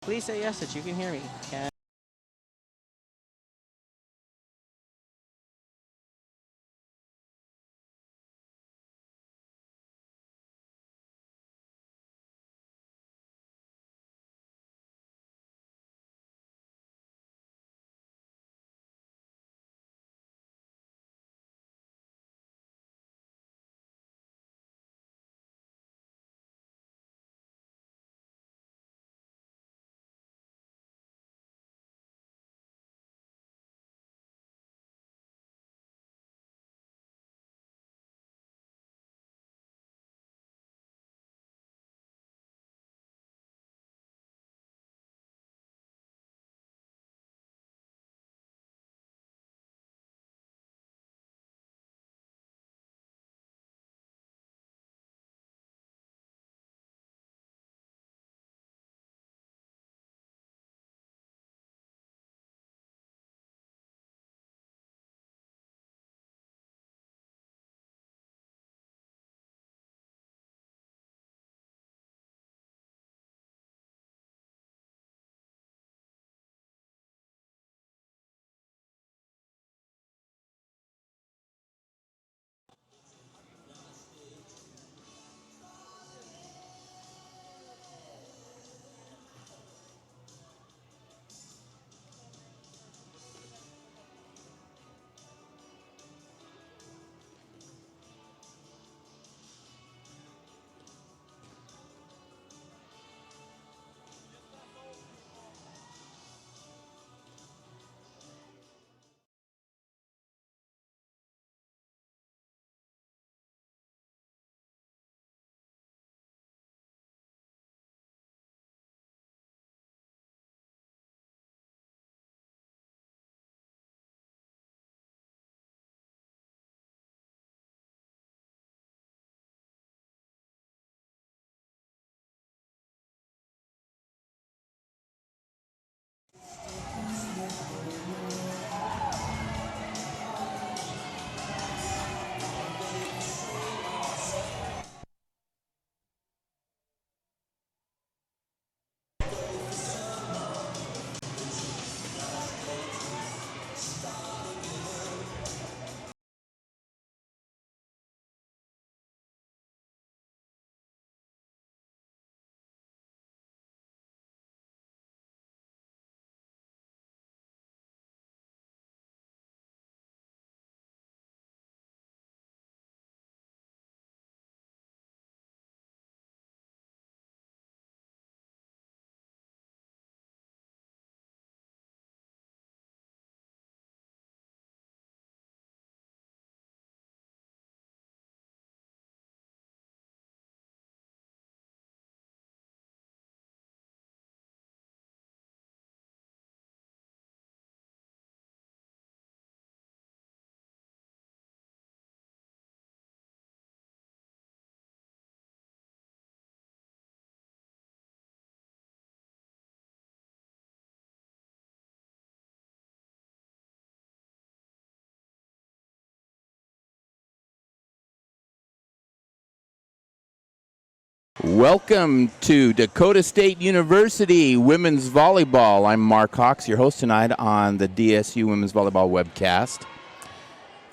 Please say yes that you can hear me. Welcome to Dakota State University Women's Volleyball. I'm Mark Hawks, your host tonight on the DSU Women's Volleyball webcast.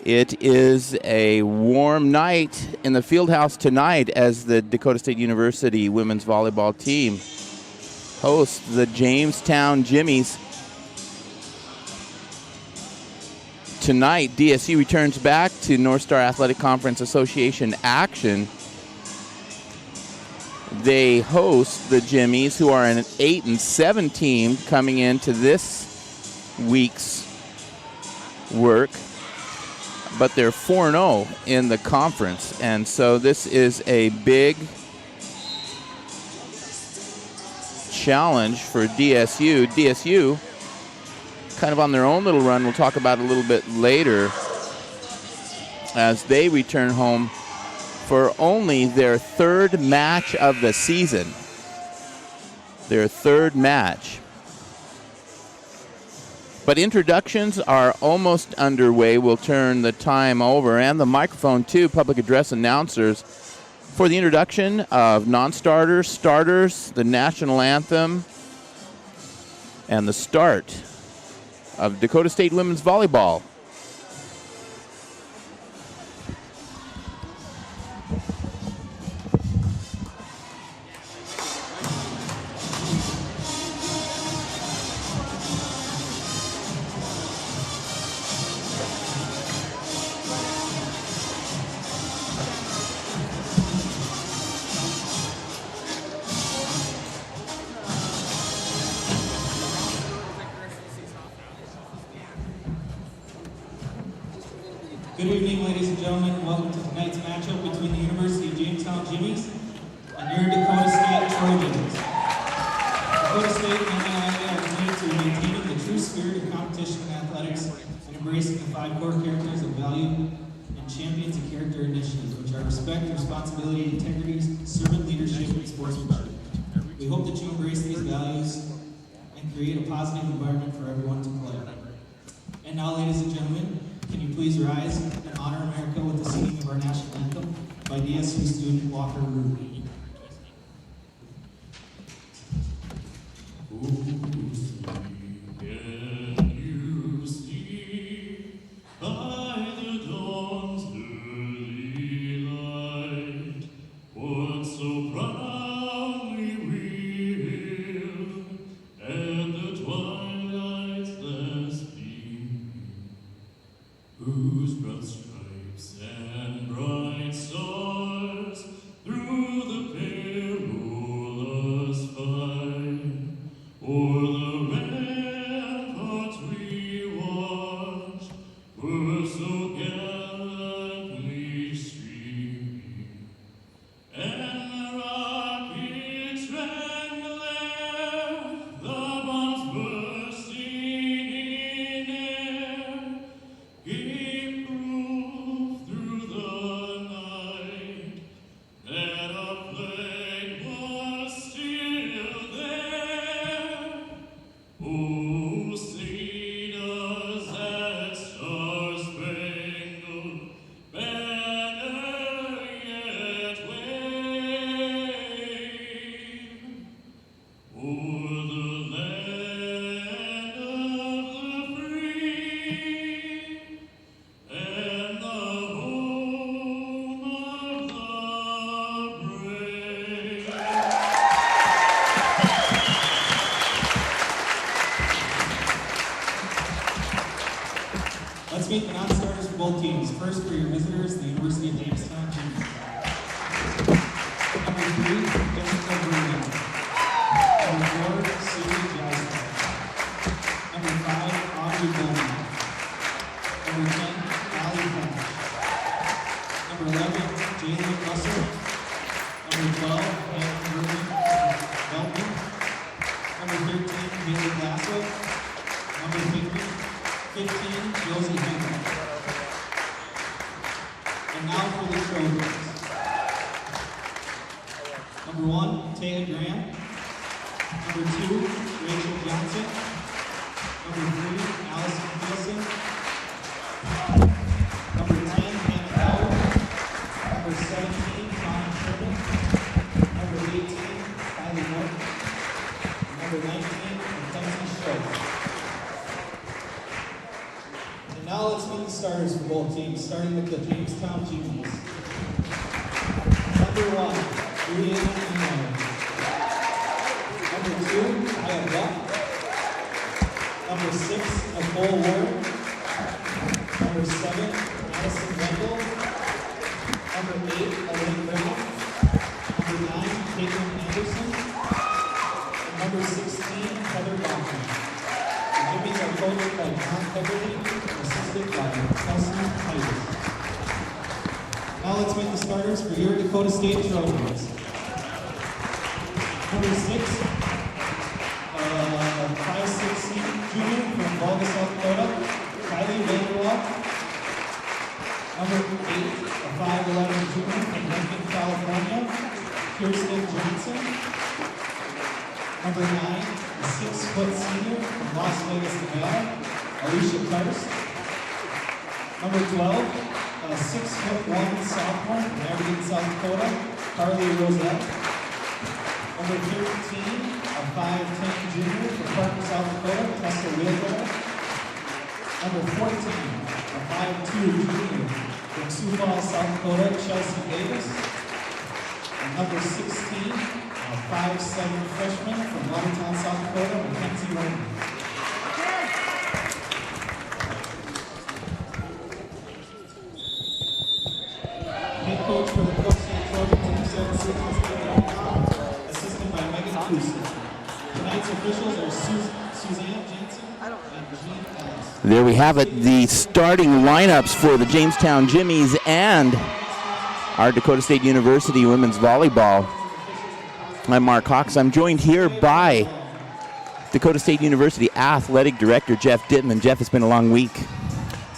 It is a warm night in the field house tonight as the Dakota State University Women's Volleyball team hosts the Jamestown Jimmies. Tonight, DSU returns back to North Star Athletic Conference Association action. They host the Jimmies, who are an 8-7 team coming into this week's work, but they're 4-0 in the conference, and so this is a big challenge for DSU. DSU kind of on their own little run. We'll talk about it a little bit later as they return home for only their third match of the season. Their third match. But introductions are almost underway. We'll turn the time over and the microphone to public address announcers for the introduction of non-starters, starters, the national anthem, and the start of Dakota State women's volleyball. Good evening, ladies and gentlemen. Welcome to tonight's matchup between the University of Jamestown Jimmies and your Dakota State Trojans. Dakota State and NIA are committed to maintaining the true spirit of competition in athletics and embracing the 5 core characters of value and champions of character initiatives, which are respect, responsibility, integrity, servant leadership, and sportsmanship. We hope that you embrace these values and create a positive environment for everyone to play. And now, ladies and gentlemen, can you please rise and honor America with the singing of our national anthem by DSU student Walker Root. Whose broad stripes and bright stars through the perilous fight, o'er the ramparts we watched, were so gallantly streaming, and the rockets rang there, the bombs bursting in air, gave proof through the night that our flag was still there. Oh, say does that star-spangled banner yet wave o'er the land of the free and the home of the brave. Let's meet the non-starters for both teams. First, for your visitors, the University of Jamestown Jimmies. Number 3, Jessica Bruno. Number 4, Susie Jasper. Number 5, Audrey Bowman. Number 10, Allie Hatch. Number 11, Jalen Russell. Number 12, Hannah Belton. Number 13, Haley Lasso. Number 15, Josie Henry. And now for the Trojans. Number 1, Taylor Graham. Number 2, Rachel Johnson. Number 3, Allison Wilson. Number 10, Hannah Howard. Number 17, Connor Sherman. Number 18, Kylie Norton. Number 19, Mackenzie Schultz. And now let's meet the starters for both teams, starting with the Jamestown Jimmies. Number 1, Juliana Eno. Number 2, Aya Buck. Number 6, Nicole Ward. Number 7, Madison Wendell. Number 8, Elaine Brown. Number 9, Caitlin Anderson. And number 16, Heather Bachman. The Jimmies are coached by John Peverly and assisted by Kelsey Titus. Now let's meet the starters for your Dakota State Trojans. Number 6, 5'6" junior from Volga, South Dakota, Kylie Vanderwall. Number 8, a 5'11" junior from Lincoln, California, Kirsten Johnson. Number 9, a 6-foot senior from Las Vegas, Nevada, Alicia Karst. Number 12, a 6'1" sophomore from Aberdeen, South Dakota, Carly Rosette. Number 13, a 5'10" junior from Parker, South Dakota, Tessa Wheelbarrow. Number 14, a 5'2" junior from Sioux Falls, South Dakota, Chelsea Davis. And number 16, a 5'7" freshman from Watertown, South Dakota, Mackenzie Raymond. Head coach for the Dakota State Trojans, assisted by Megan Kusi. Tonight's officials are Suzanne Jensen and Jean Ellis. There we have it, the starting lineups for the Jamestown Jimmies and our Dakota State University women's volleyball. I'm Mark Hawks. I'm joined here by Dakota State University Athletic Director Jeff Dittman. Jeff, it's been a long week.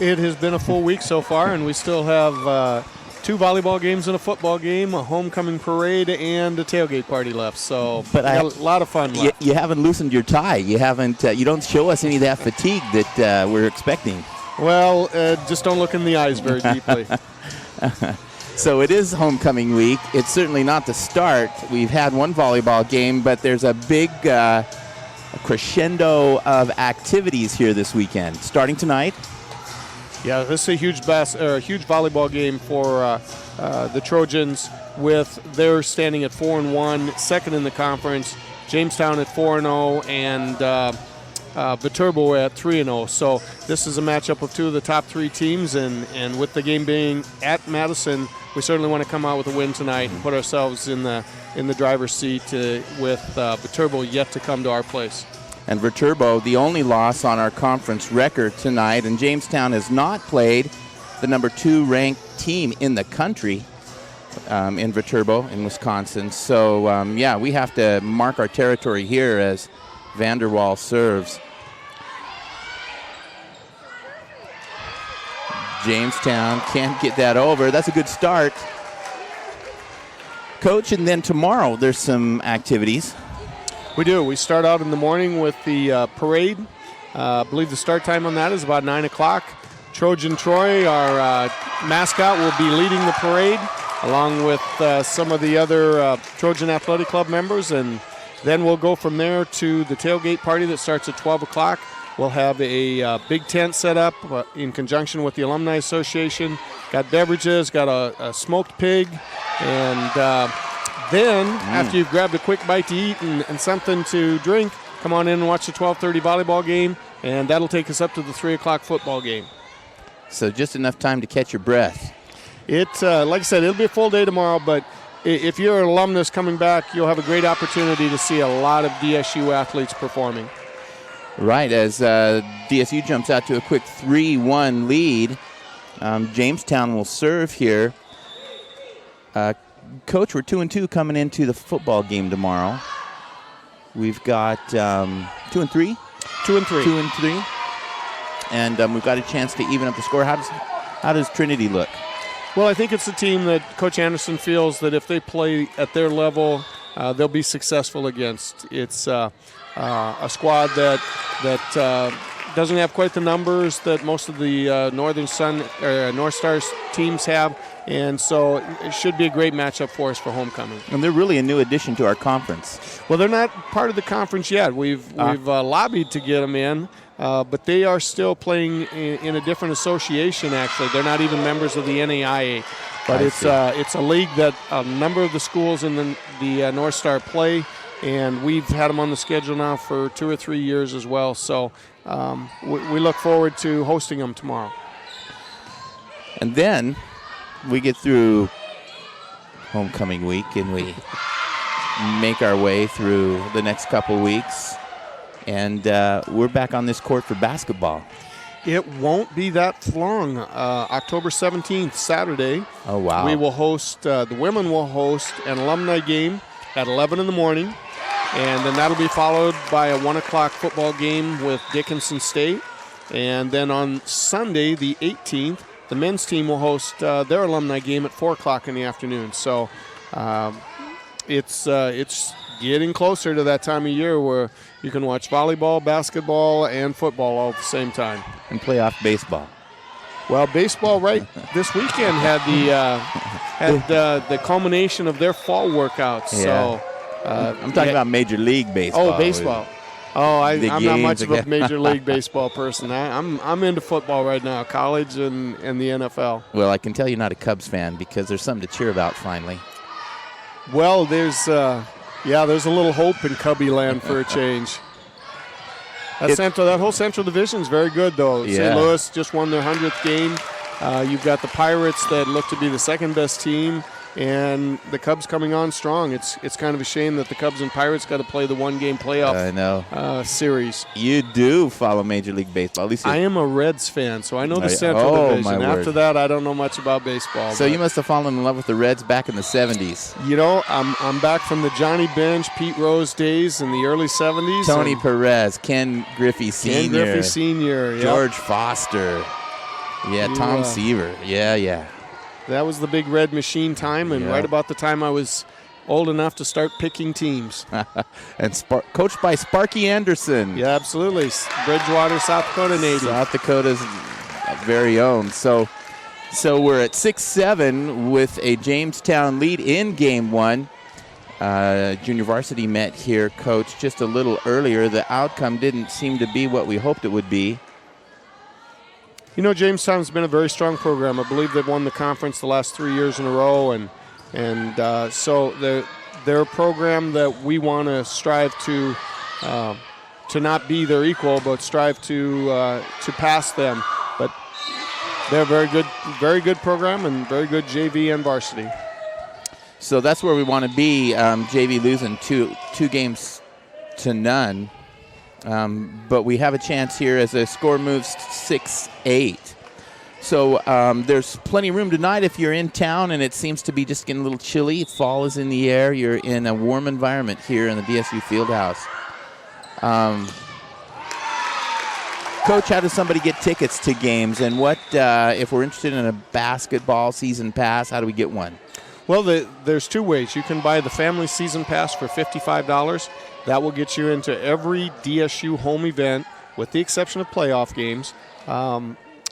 It has been a full week so far, and we still have 2 volleyball games and a football game, a homecoming parade, and a tailgate party left. So But we got a lot of fun left. You haven't loosened your tie. You haven't. You don't show us any of that fatigue that we're expecting. Well, just don't look in the eyes very deeply. So it is homecoming week. It's certainly not the start. We've had one volleyball game, but there's a big crescendo of activities here this weekend. Starting tonight. Yeah, this is a huge huge volleyball game for the Trojans, with their standing at 4-1, second in the conference. Jamestown at 4-0, and Viterbo at 3-0. So this is a matchup of 2 of the top 3 teams, and with the game being at Madison, we certainly want to come out with a win tonight and put ourselves in the driver's seat with Viterbo yet to come to our place. And Viterbo, the only loss on our conference record tonight, and Jamestown has not played the number 2 ranked team in the country in Viterbo in Wisconsin. So, yeah, we have to mark our territory here as Vanderwall serves. Jamestown can't get that over. That's a good start. Coach, and then tomorrow there's some activities. We do. We start out in the morning with the parade. I believe the start time on that is about 9 o'clock. Trojan Troy, our mascot, will be leading the parade along with some of the other Trojan Athletic Club members. And then we'll go from there to the tailgate party that starts at 12 o'clock. We'll have a big tent set up in conjunction with the Alumni Association. Got beverages, got a smoked pig, and then, after you've grabbed a quick bite to eat and something to drink, come on in and watch the 12:30 volleyball game, and that'll take us up to the 3 o'clock football game. So just enough time to catch your breath. Like I said, it'll be a full day tomorrow, but if you're an alumnus coming back, you'll have a great opportunity to see a lot of DSU athletes performing. Right, as DSU jumps out to a quick 3-1 lead, Jamestown will serve here. Coach, we're 2-2 coming into the football game tomorrow. We've got 2-3? 2-3. 2-3. And we've got a chance to even up the score. How does Trinity look? Well, I think it's a team that Coach Anderson feels that if they play at their level, they'll be successful against. It's a squad that doesn't have quite the numbers that most of the North Stars teams have, and so it should be a great matchup for us for homecoming. And they're really a new addition to our conference. Well, they're not part of the conference yet. We've lobbied to get them in, but they are still playing in a different association. Actually, they're not even members of the NAIA. But it's a league that a number of the schools in the North Star play, and we've had them on the schedule now for 2 or 3 years as well. So we look forward to hosting them tomorrow. And then we get through homecoming week, and we make our way through the next couple weeks, and we're back on this court for basketball. It won't be that long. October 17th, Saturday. Oh, wow. We will host, the women will host an alumni game at 11 in the morning. And then that'll be followed by a 1 o'clock football game with Dickinson State. And then on Sunday, the 18th, the men's team will host their alumni game at 4 o'clock in the afternoon. So it's getting closer to that time of year where you can watch volleyball, basketball, and football all at the same time. And playoff baseball. Well, baseball this weekend had the culmination of their fall workouts. Yeah. So I'm talking about Major League Baseball. Oh, baseball. Oh, I'm not games much of a again. Major League Baseball person. I'm into football right now, college and the NFL. Well, I can tell you're not a Cubs fan because there's something to cheer about finally. Well, there's a little hope in Cubby land for a change. That whole Central Division is very good, though. Yeah. St. Louis just won their 100th game. You've got the Pirates that look to be the second best team, and the Cubs coming on strong. It's kind of a shame that the Cubs and Pirates got to play the one-game playoff I know. series. You do follow Major League Baseball. At least I am a Reds fan, so I know the Central Division. My word. After that, I don't know much about baseball. So you must have fallen in love with the Reds back in the 70s. You know, I'm back from the Johnny Bench, Pete Rose days in the early 70s. Tony Perez, Ken Griffey Sr., Ken Griffey Sr., yep. George Foster. Yeah, Tom Seaver. Yeah. That was the big red machine time, and Yeah. right about the time I was old enough to start picking teams. And coached by Sparky Anderson. Yeah, absolutely. Bridgewater, South Dakota native. South Dakota's very own. So we're at 6-7 with a Jamestown lead in Game 1. Junior varsity met here, Coach, just a little earlier. The outcome didn't seem to be what we hoped it would be. You know, Jamestown's been a very strong program. I believe they've won the conference the last 3 years in a row, and so they're a program that we want to strive to not be their equal, but strive to pass them. But they're a very good program and very good JV and varsity. So that's where we want to be. JV losing two games to none. But we have a chance here as the score moves 6-8. So there's plenty of room tonight if you're in town and it seems to be just getting a little chilly. Fall is in the air. You're in a warm environment here in the DSU Fieldhouse. Coach, how does somebody get tickets to games? And what if we're interested in a basketball season pass, how do we get one? Well, there's two ways. You can buy the family season pass for $55. That will get you into every DSU home event with the exception of playoff games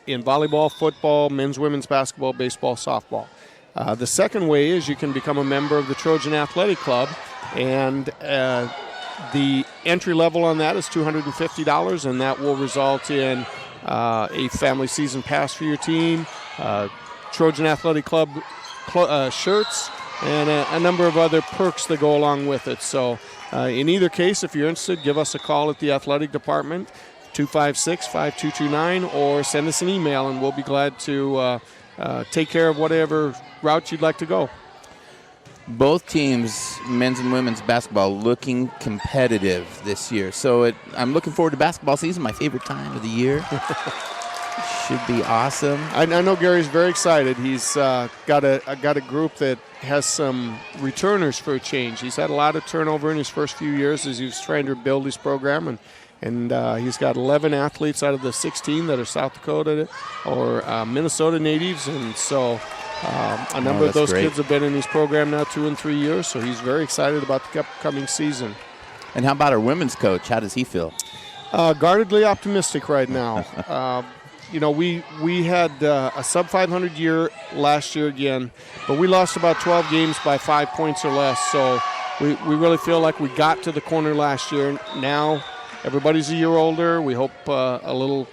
in volleyball, football, men's, women's basketball, baseball, softball. The second way is you can become a member of the Trojan Athletic Club, and the entry level on that is $250, and that will result in a family season pass for your team, Trojan Athletic Club shirts, and a number of other perks that go along with it. So in either case, if you're interested, give us a call at the athletic department, 256-5229, or send us an email, and we'll be glad to take care of whatever route you'd like to go. Both teams, men's and women's basketball, looking competitive this year. So I'm looking forward to basketball season, my favorite time of the year. Should be awesome. I know Gary's very excited. He's got a group that has some returners for a change. He's had a lot of turnover in his first few years as he was trying to build his program, and he's got 11 athletes out of the 16 that are South Dakota or Minnesota natives, and so a number of those kids have been in his program now 2 and 3 years, so he's very excited about the upcoming season. And how about our women's coach? How does he feel? Guardedly optimistic right now. You know, we had a sub-500 year last year again, but we lost about 12 games by 5 points or less, so we really feel like we got to the corner last year. Now everybody's a year older. We hope a little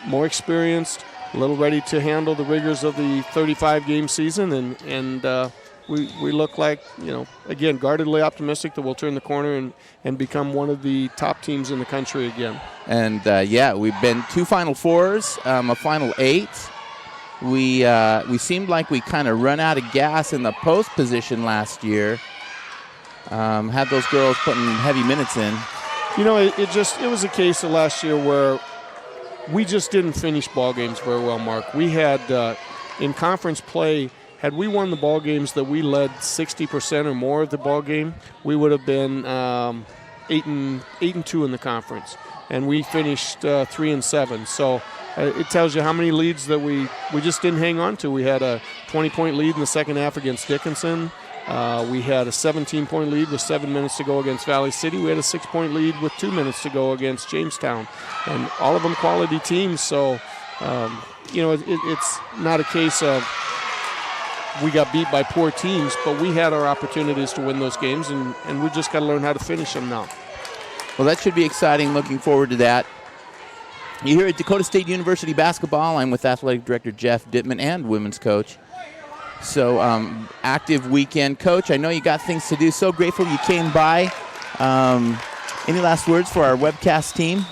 more experienced, a little ready to handle the rigors of the 35-game season, and we look like, you know, again, guardedly optimistic that we'll turn the corner and become one of the top teams in the country again. And, we've been 2 Final Fours, a Final 8. We seemed like we kind of run out of gas in the post position last year. Had those girls putting heavy minutes in. You know, it was a case of last year where we just didn't finish ball games very well, Mark. We had, in conference play, had we won the ball games that we led 60% or more of the ball game, we would have been 8-2 in the conference, and we finished 3-7. So it tells you how many leads that we just didn't hang on to. We had a 20-point lead in the second half against Dickinson. We had a 17-point lead with 7 minutes to go against Valley City. We had a 6-point lead with 2 minutes to go against Jamestown, and all of them quality teams. So you know, it's not a case of we got beat by poor teams, but we had our opportunities to win those games, and we just got to learn how to finish them now. Well, that should be exciting. Looking forward to that. You're here at Dakota State University basketball. I'm with Athletic Director Jeff Dittman and women's coach. So active weekend. Coach, I know you got things to do. So grateful you came by. Any last words for our webcast team?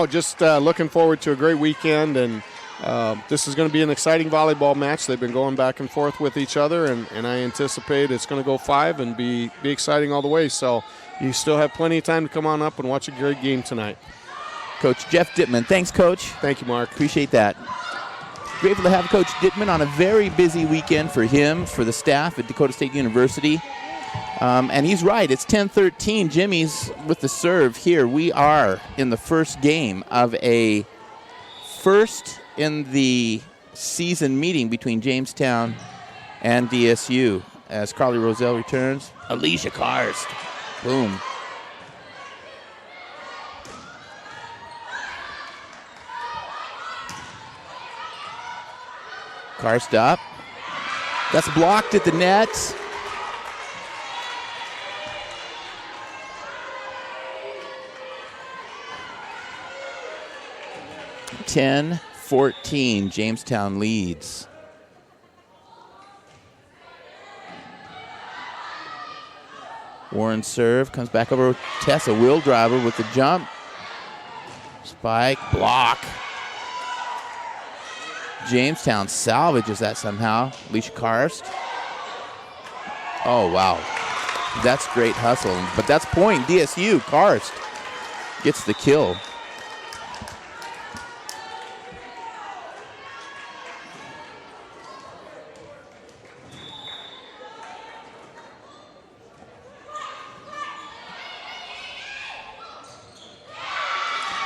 Just looking forward to a great weekend, and this is going to be an exciting volleyball match. They've been going back and forth with each other, and I anticipate it's going to go 5 and be exciting all the way. So you still have plenty of time to come on up and watch a great game tonight. Coach Jeff Dittman. Thanks, Coach. Thank you, Mark. Appreciate that. Grateful to have Coach Dittman on a very busy weekend for him, for the staff at Dakota State University. And he's right. It's 10-13. Jimmy's with the serve here. We are in the first game of a first in the season meeting between Jamestown and DSU. As Carly Roselle returns, Alicia Karst. Boom. Karst up. That's blocked at the net. Ten 14, Jamestown leads. Warren serve, comes back over Tessa, wheel driver with the jump. Spike, block. Jamestown salvages that somehow. Alicia Karst. Oh, wow. That's great hustle. But that's point. DSU, Karst gets the kill.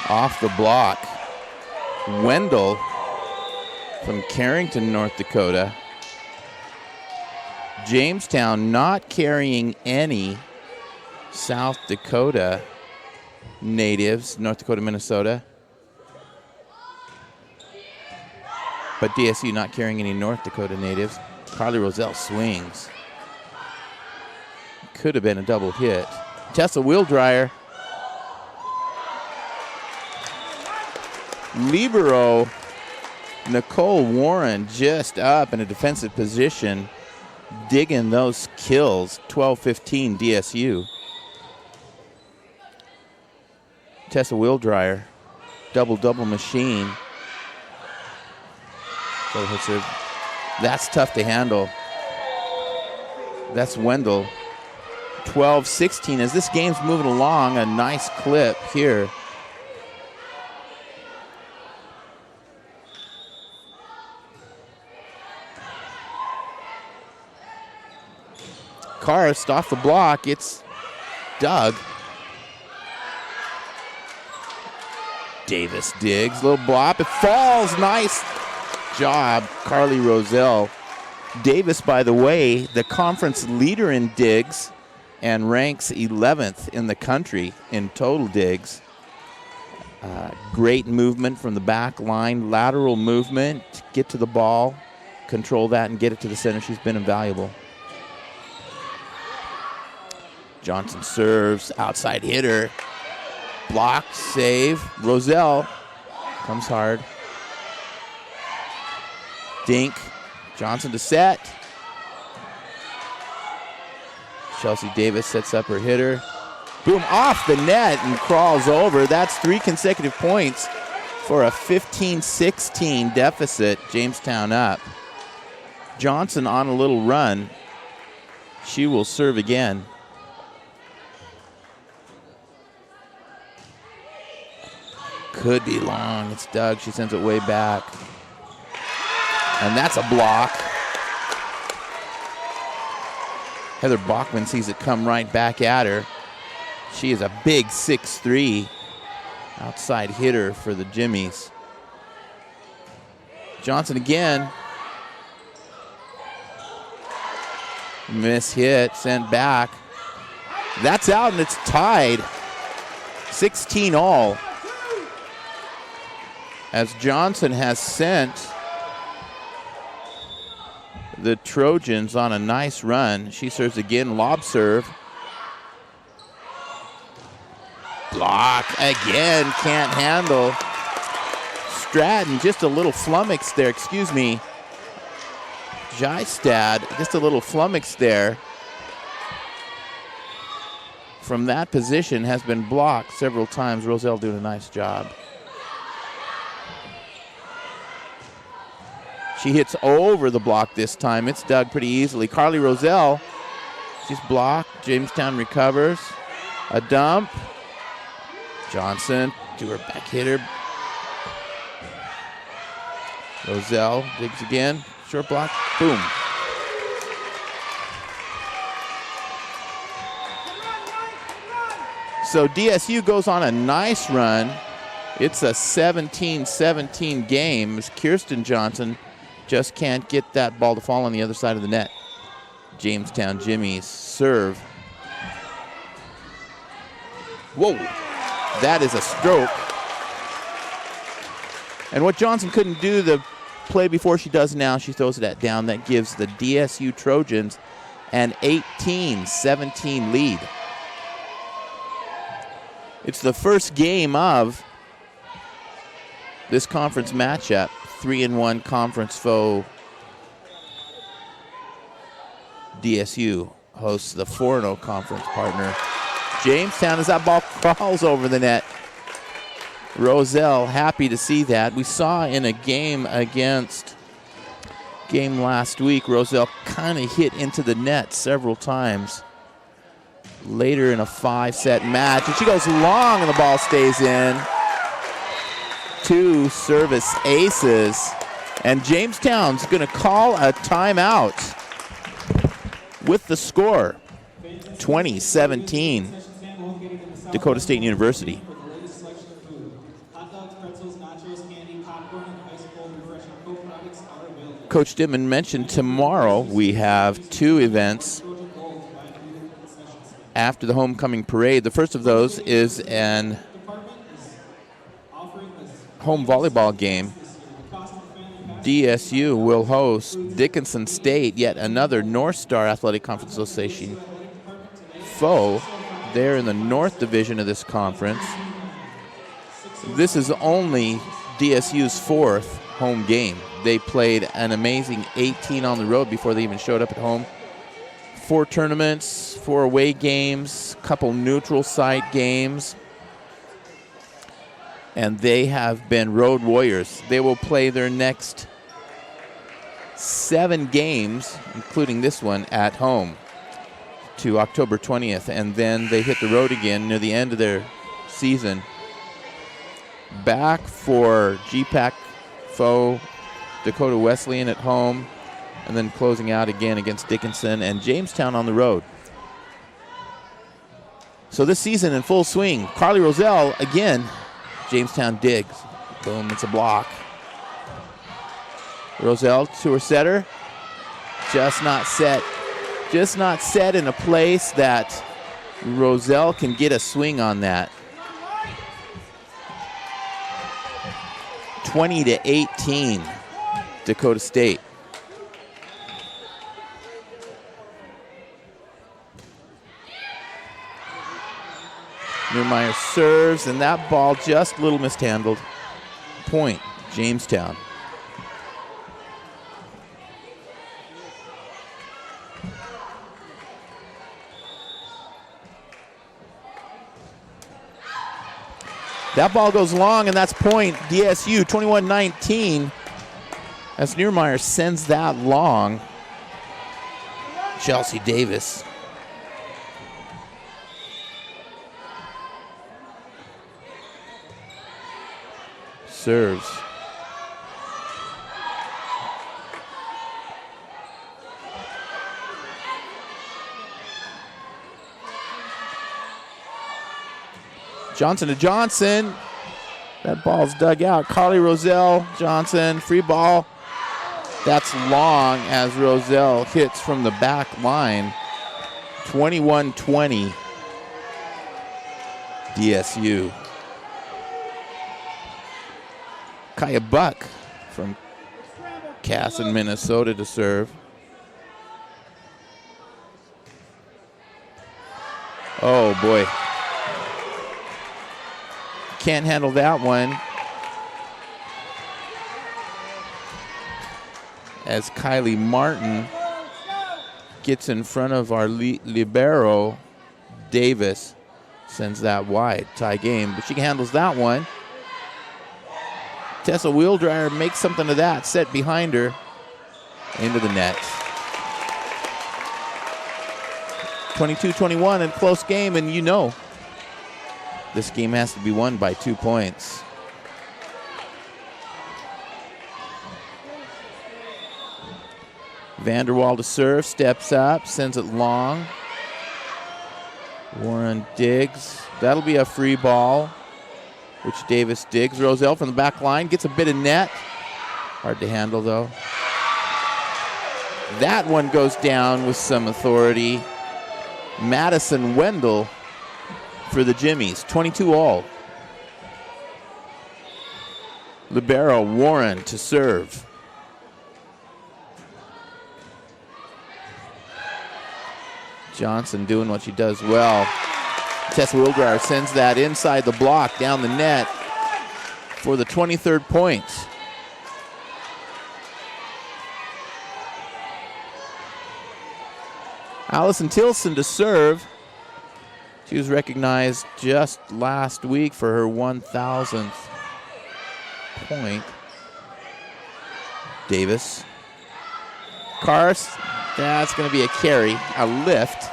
Off the block. Wendell from Carrington, North Dakota. Jamestown not carrying any South Dakota natives, North Dakota, Minnesota. But DSU not carrying any North Dakota natives. Carly Roselle swings. Could have been a double hit. Tessa wheel dryer. Libero Nicole Warren just up in a defensive position, digging those kills. 12-15 DSU. Tessa wheel dryer, double machine. So that's tough to handle. That's Wendell. 12-16 as this game's moving along. A nice clip here. Karst off the block. It's Doug. Davis digs. Little blop. It falls. Nice job, Carly Roselle. Davis, by the way, the conference leader in digs and ranks 11th in the country in total digs. Great movement from the back line. Lateral movement. Get to the ball. Control that and get it to the center. She's been invaluable. Johnson serves, outside hitter, blocked, save. Roselle comes hard. Dink, Johnson to set. Chelsea Davis sets up her hitter. Boom, off the net and crawls over. That's 3 consecutive points for a 15-16 deficit. Jamestown up. Johnson on a little run. She will serve again. Could be long. It's Doug. She sends it way back. And that's a block. Heather Bachman sees it come right back at her. She is a big 6'3" outside hitter for the Jimmies. Johnson again. Miss hit, sent back. That's out and it's tied. 16 all. As Johnson has sent the Trojans on a nice run. She serves again, lob serve. Block again, can't handle. Stratton just a little flummoxed there, excuse me. Jystad just a little flummoxed there. From that position has been blocked several times. Roselle doing a nice job. She hits over the block this time. It's dug pretty easily. Carly Roselle, she's blocked. Jamestown recovers. A dump. Johnson to her back hitter. Roselle digs again. Short block. Boom. So DSU goes on a nice run. It's a 17-17 game as Kirsten Johnson just can't get that ball to fall on the other side of the net. Jamestown Jimmy's serve. Whoa, that is a stroke. And what Johnson couldn't do the play before, she does now. She throws that down. That gives the DSU Trojans an 18-17 lead. It's the first game of this conference matchup. 3-1 conference foe. DSU hosts the 4-0 conference partner. Jamestown, as that ball crawls over the net. Roselle happy to see that. We saw in a game last week, Roselle kind of hit into the net several times. Later in a 5-set match, and she goes long and the ball stays in. 2 service aces, and Jamestown's going to call a timeout with the score 20-17 Dakota State University. Coach Dimon mentioned tomorrow we have 2 events after the homecoming parade. The first of those is an home volleyball game. DSU will host Dickinson State, yet another North Star Athletic Conference Association foe. They're in the North Division of this conference. This is only DSU's 4th home game. They played an amazing 18 on the road before they even showed up at home. 4 tournaments, 4 away games, couple neutral site games. And they have been road warriors. They will play their next 7 games, including this one, at home to October 20th. And then they hit the road again near the end of their season. Back for GPAC foe Dakota Wesleyan at home, and then closing out again against Dickinson and Jamestown on the road. So this season in full swing. Carly Roselle again. Jamestown digs. Boom, it's a block. Roselle to her setter. Just not set. Just not set in a place that Roselle can get a swing on that. 20-18, Dakota State. Neumeier serves, and that ball just a little mishandled. Point, Jamestown. That ball goes long, and that's point, DSU, 21-19. As Neumeier sends that long. Chelsea Davis. Serves. Johnson to Johnson. That ball's dug out. Carly Roselle, Johnson, free ball. That's long as Roselle hits from the back line. 21-20, DSU. Kaya Buck from Cass in Minnesota to serve. Oh, boy. Can't handle that one. As Kylie Martin gets in front of our libero, Davis sends that wide. Tie game, but she handles that one. Tessa Wheeldryer makes something of that. Set behind her. Into the net. 22-21 in close game, and you know this game has to be won by 2 points. Vanderwall to serve, steps up, sends it long. Warren digs. That'll be a free ball, which Davis digs. Roselle from the back line gets a bit of net. Hard to handle, though. That one goes down with some authority. Madison Wendell for the Jimmies, 22-all. Libero Warren to serve. Johnson doing what she does well. Tessa Wildauer sends that inside the block, down the net for the 23rd point. Allison Tilson to serve. She was recognized just last week for her 1,000th point. Davis. Karst, that's going to be a carry, a lift.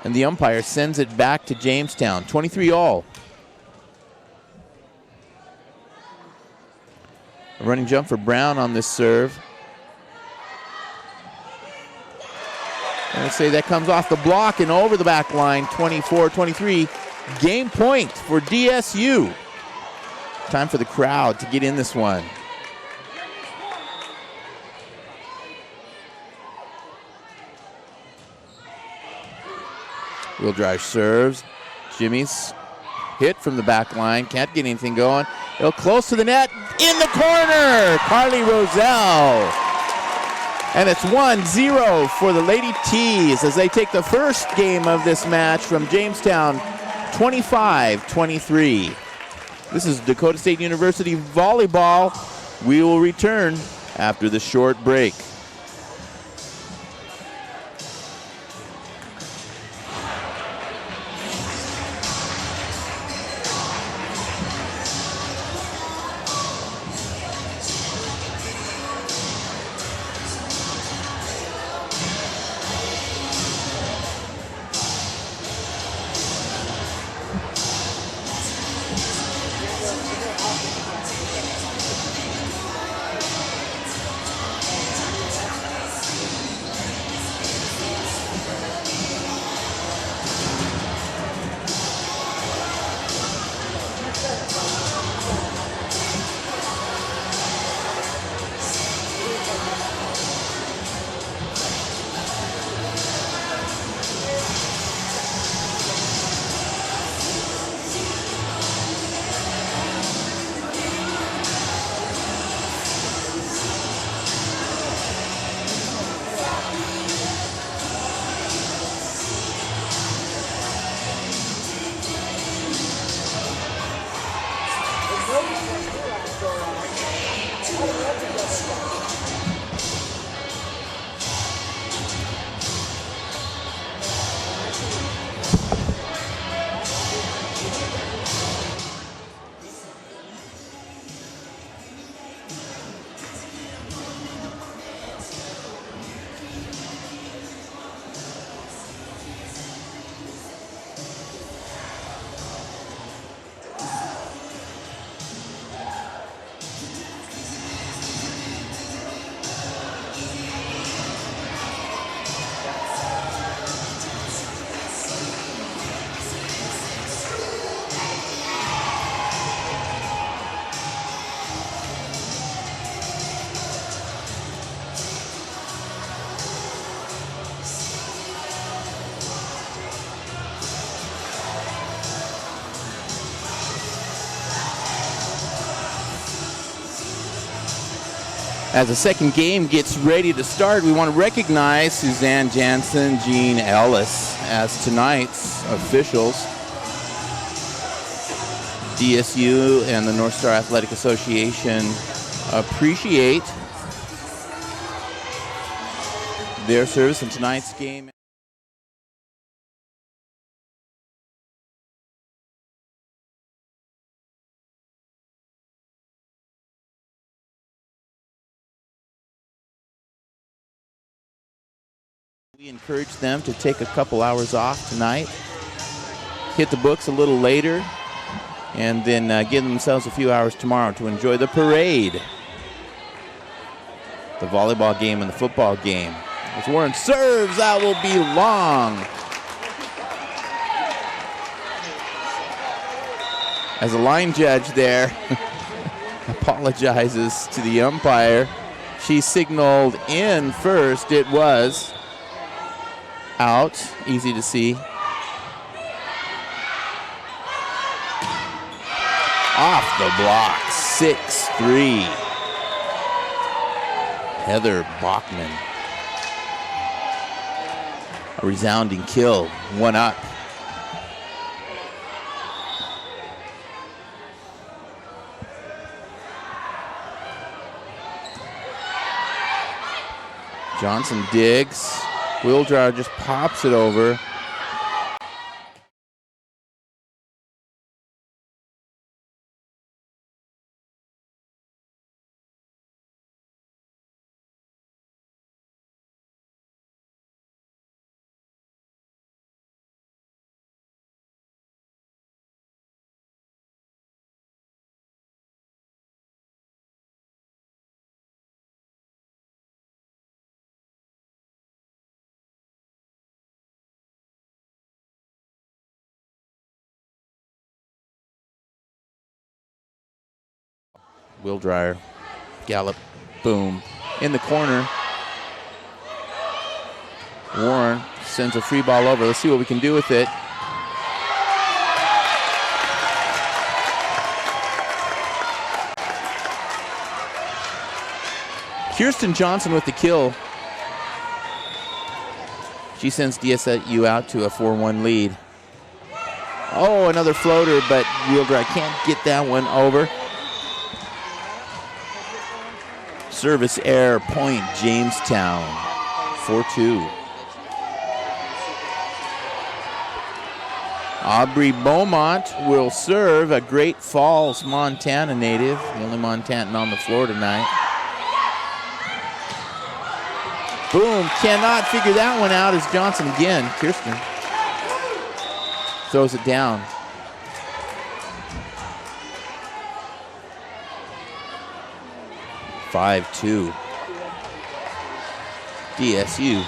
And the umpire sends it back to Jamestown, 23-all. A running jump for Brown on this serve. And let's say that comes off the block and over the back line, 24-23. Game point for DSU. Time for the crowd to get in this one. Wheel drive serves. Jimmy's hit from the back line. Can't get anything going. It'll close to the net. In the corner, Carly Roselle. And it's 1-0 for the Lady Tees as they take the first game of this match from Jamestown, 25-23. This is Dakota State University Volleyball. We will return after the short break. As the second game gets ready to start, we want to recognize Suzanne Jansen, Jean Ellis as tonight's officials. DSU and the North Star Athletic Association appreciate their service in tonight's game. We encourage them to take a couple hours off tonight, hit the books a little later, and then give themselves a few hours tomorrow to enjoy the parade, the volleyball game and the football game. As Warren serves, that will be long. As a line judge there apologizes to the umpire. She signaled in first. It was out, easy to see. Off the block, 6-3. Heather Bachman. A resounding kill, 1 up. Johnson digs. Wheeldryer just pops it over. Wheeldryer, gallop, boom, in the corner. Warren sends a free ball over. Let's see what we can do with it. Kirsten Johnson with the kill. She sends DSU out to a 4-1 lead. Oh, another floater, but Wheeldryer can't get that one over. Service error, point Jamestown, 4-2. Aubrey Beaumont will serve, a Great Falls, Montana native, the only Montanan on the floor tonight. Boom, cannot figure that one out as Johnson again. Kirsten throws it down. (5-2). DSU.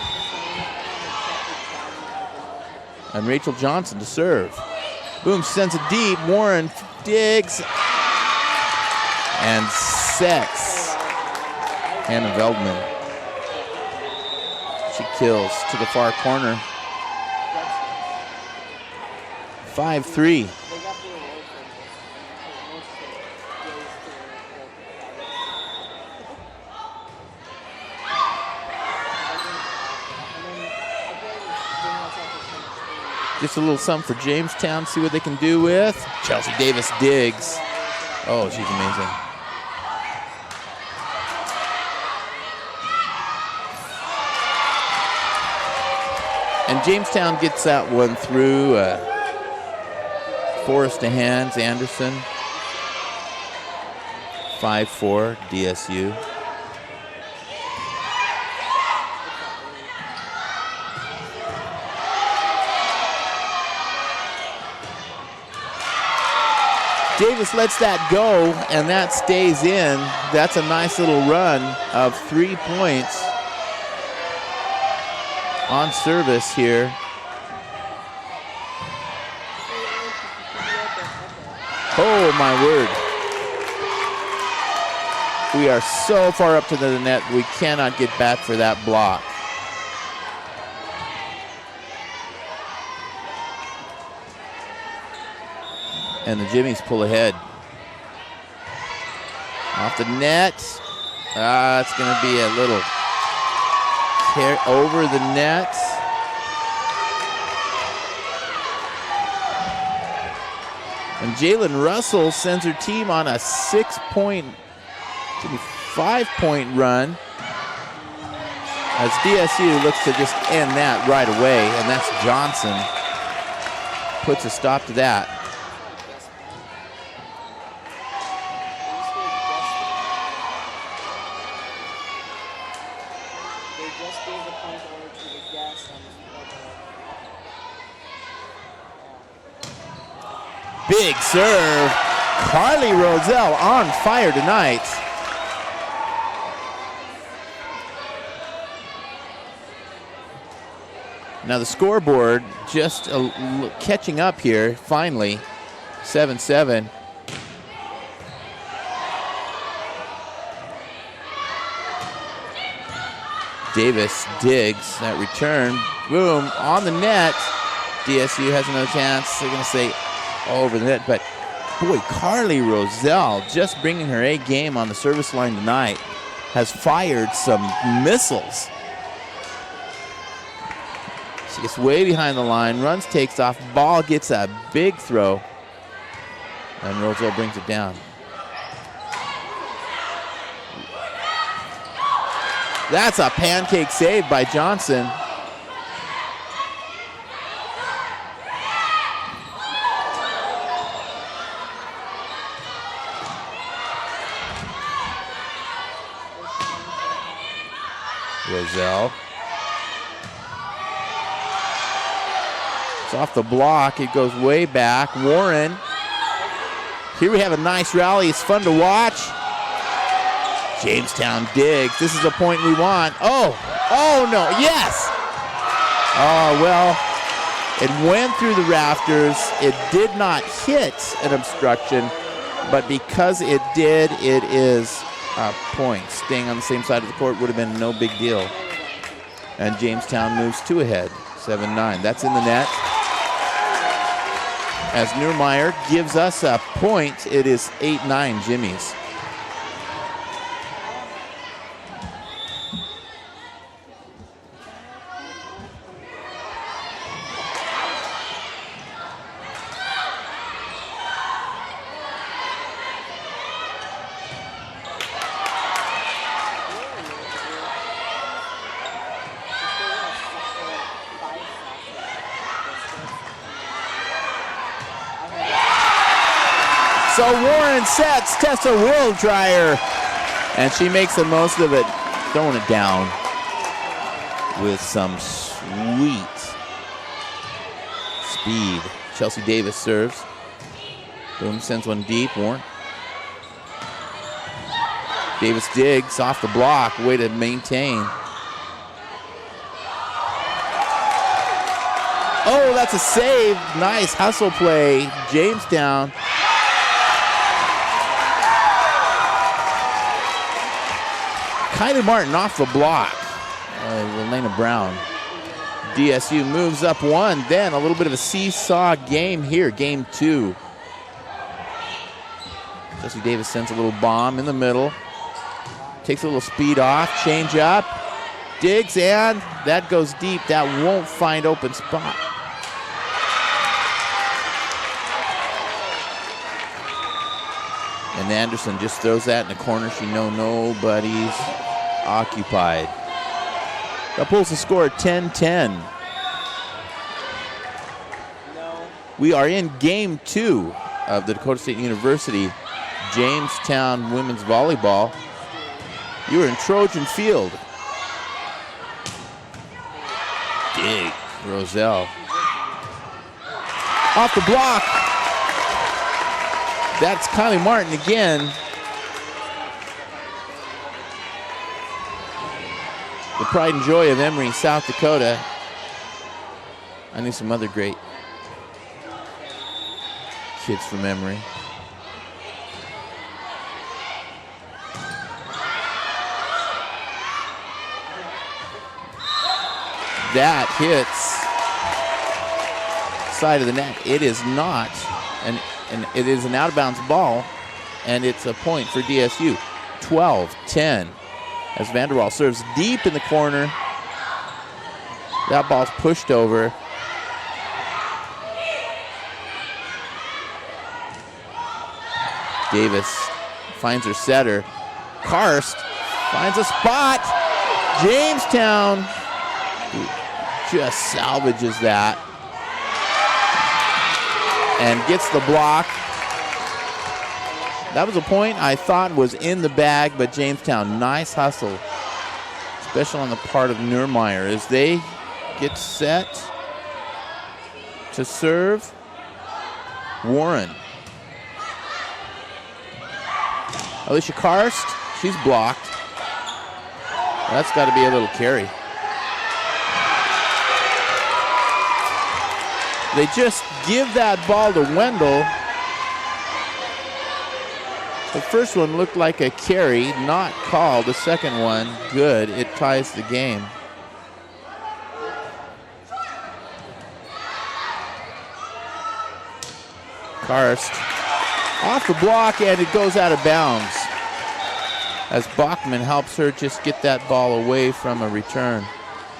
And Rachel Johnson to serve. Boom, sends it deep. Warren digs and sets Hannah Veldman. She kills to the far corner. 5-3. Just a little something for Jamestown, see what they can do with. Chelsea Davis digs. Oh, she's amazing. And Jamestown gets that one through. Forrest to hands, Anderson. 5-4, DSU. Davis lets that go, and that stays in. That's a nice little run of 3 points on service here. Oh, my word. We are so far up to the net, we cannot get back for that block. And the Jimmies pull ahead. Off the net. It's going to be a little over the net. And Jalen Russell sends her team on a 5-point run as DSU looks to just end that right away, and that's Johnson. Puts a stop to that. Big serve. Carly Roselle on fire tonight. Now the scoreboard just catching up here, finally. 7-7. Davis digs that return. Boom, on the net. DSU has another chance. They're going to say over the net, but boy, Carly Roselle just bringing her A game on the service line tonight has fired some missiles. She gets way behind the line, runs, takes off, ball gets a big throw, and Roselle brings it down. That's a pancake save by Johnson. Roselle. It's off the block. It goes way back. Warren. Here we have a nice rally. It's fun to watch. Jamestown digs. This is a point we want. Oh no, yes. Oh, well, it went through the rafters. It did not hit an obstruction, but because it did, it is a point. Staying on the same side of the court would have been no big deal. And Jamestown moves 2 ahead, 7-9. That's in the net. As Neurmeyer gives us a point, it is 8-9 Jimmy's. So Warren sets Tessa Wildryer, and she makes the most of it, throwing it down with some sweet speed. Chelsea Davis serves. Boom, sends one deep. Warren. Davis digs off the block, way to maintain. Oh, that's a save. Nice hustle play. Jamestown. Kylie Martin off the block. Elena Brown. DSU moves up 1. Then a little bit of a seesaw game here. Game 2. Chelsea Davis sends a little bomb in the middle. Takes a little speed off. Change up. Digs, and that goes deep. That won't find open spot. And Anderson just throws that in the corner. She knows nobody's occupied. That pulls the score at 10-10. We are in game 2 of the Dakota State University Jamestown women's volleyball. You are in Trojan Field. Dig, Roselle. Off the block. That's Kylie Martin again. The pride and joy of Emory, South Dakota. I knew some other great kids from Emory. That hits side of the net. It is not, and it is an out of bounds ball, and it's a point for DSU. 12-10. as Vanderwall serves deep in the corner. That ball's pushed over. Davis finds her setter. Karst finds a spot. Jamestown just salvages that and gets the block. That was a point I thought was in the bag, but Jamestown, nice hustle, especially on the part of Neurmeyer as they get set to serve. Warren. Alicia Karst, she's blocked. That's got to be a little carry. They just give that ball to Wendell. The first one looked like a carry, not called. The second one, good. It ties the game. Karst off the block, and it goes out of bounds as Bachman helps her just get that ball away from a return.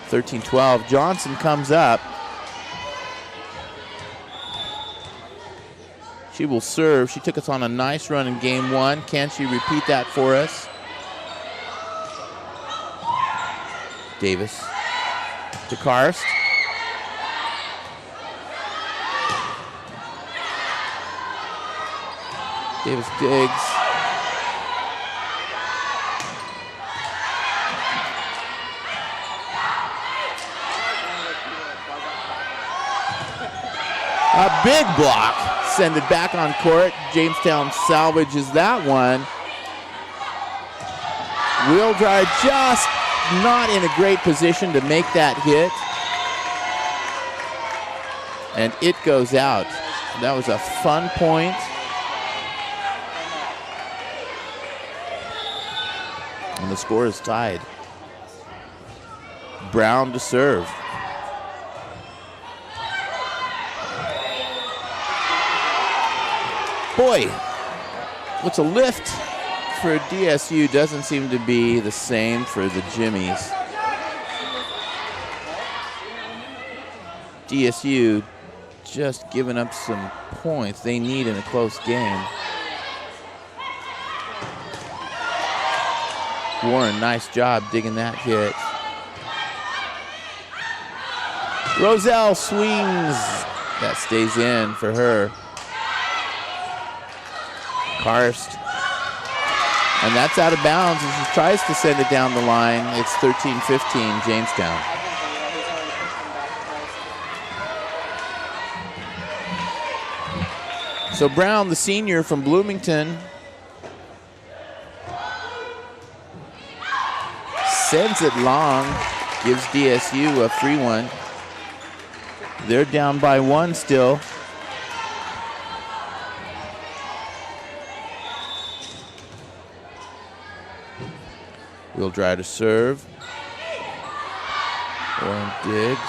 13-12. Johnson comes up. She will serve. She took us on a nice run in game one. Can she repeat that for us? Davis to Karst. Davis digs. A big block. Send it back on court. Jamestown salvages that one. Wheeldry just not in a great position to make that hit. And it goes out. That was a fun point. And the score is tied. Brown to serve. Boy, what's a lift for DSU doesn't seem to be the same for the Jimmies. DSU just giving up some points they need in a close game. Warren, nice job digging that hit. Roselle swings. That stays in for her. Karst. And that's out of bounds as she tries to send it down the line. It's 13-15 Jamestown. So Brown, the senior from Bloomington, sends it long, gives DSU a free one. They're down by one still. We'll try to serve. Warren digs.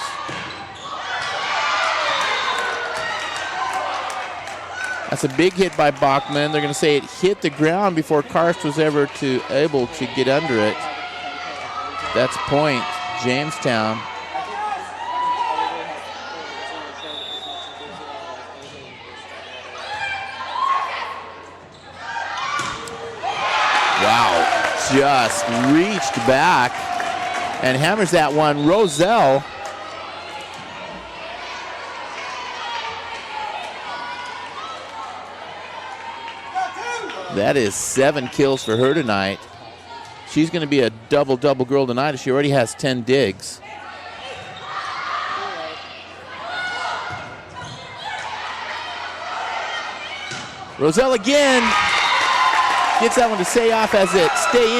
That's a big hit by Bachman. They're going to say it hit the ground before Karst was able to get under it. That's point, Jamestown. Wow. Just reached back and hammers that one. Roselle. That is 7 kills for her tonight. She's going to be a double-double girl tonight. She already has 10 digs. Roselle again. Gets that one to stay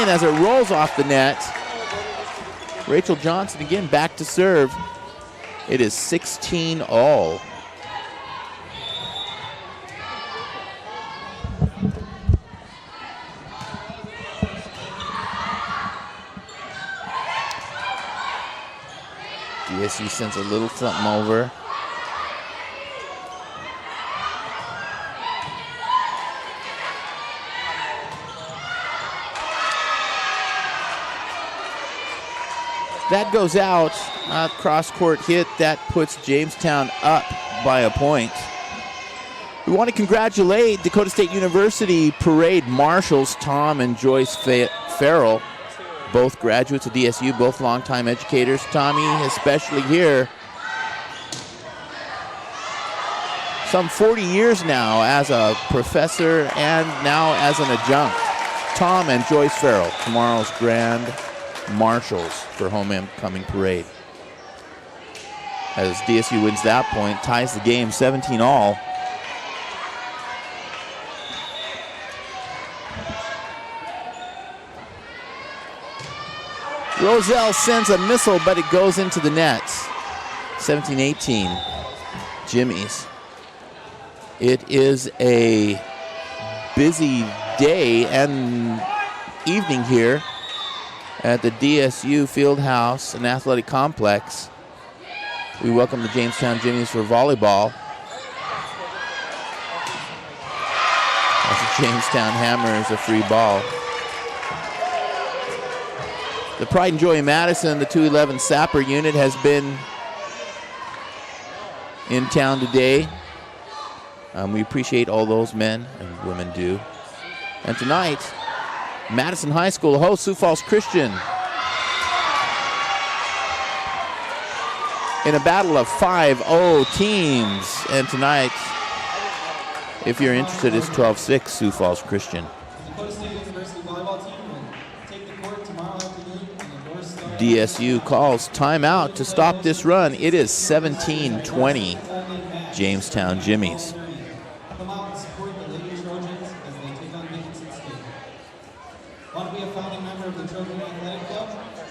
in as it rolls off the net. Rachel Johnson again back to serve. It is 16-all. DSU sends a little something over. That goes out. Cross-court hit. That puts Jamestown up by a point. We want to congratulate Dakota State University parade marshals Tom and Joyce Farrell, both graduates of DSU, both longtime educators. Tommy, especially here, some 40 years now as a professor and now as an adjunct. Tom and Joyce Farrell, tomorrow's grand marshals for homecoming parade. As DSU wins that point, ties the game 17-all. Roselle sends a missile, but it goes into the net. 17-18, Jimmy's. It is a busy day and evening here at the DSU Fieldhouse and Athletic Complex. We welcome the Jamestown Jimmies for volleyball. As the Jamestown hammers a free ball. The Pride and Joy of Madison, the 211 Sapper unit, has been in town today. We appreciate all those men and women do. And tonight, Madison High School hosts Sioux Falls Christian in a battle of 5-0 teams. And tonight, if you're interested, it's 12-6 Sioux Falls Christian. Dakota State University volleyball team will take the court tomorrow afternoon and endorse DSU calls timeout to stop this run. It is 17-20 Jamestown Jimmies. Come out and support the Lady Trojans as they take on Dickinson State. Want to be a founding member of the Trojan Athletic Club?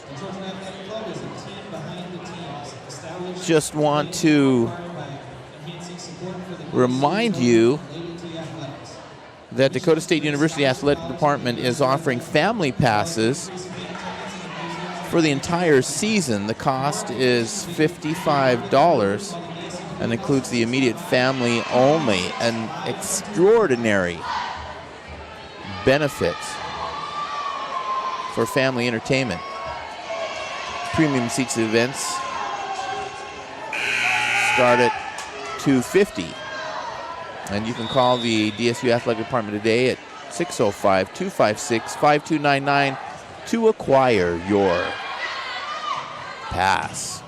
The Trojan Athletic Club is a team behind the teams. Established Just want to by enhancing support for the remind you related to athletics. that Dakota State University Athletic Department is offering family passes for the entire season. The cost is $55 and includes the immediate family only. An extraordinary benefit for family entertainment. Premium seats events start at $250. And you can call the DSU Athletic Department today at 605-256-5299 to acquire your pass.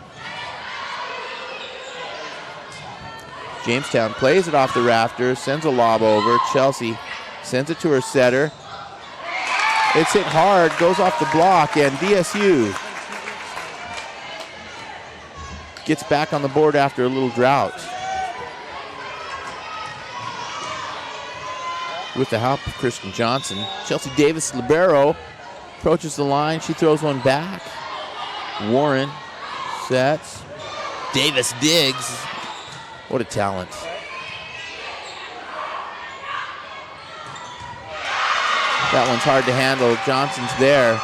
Jamestown plays it off the rafters, sends a lob over. Chelsea sends it to her setter. It's hit hard, goes off the block, and DSU gets back on the board after a little drought. With the help of Kristen Johnson, Chelsea Davis, libero, approaches the line. She throws one back. Warren sets. Davis digs. What a talent. That one's hard to handle. Johnson's there.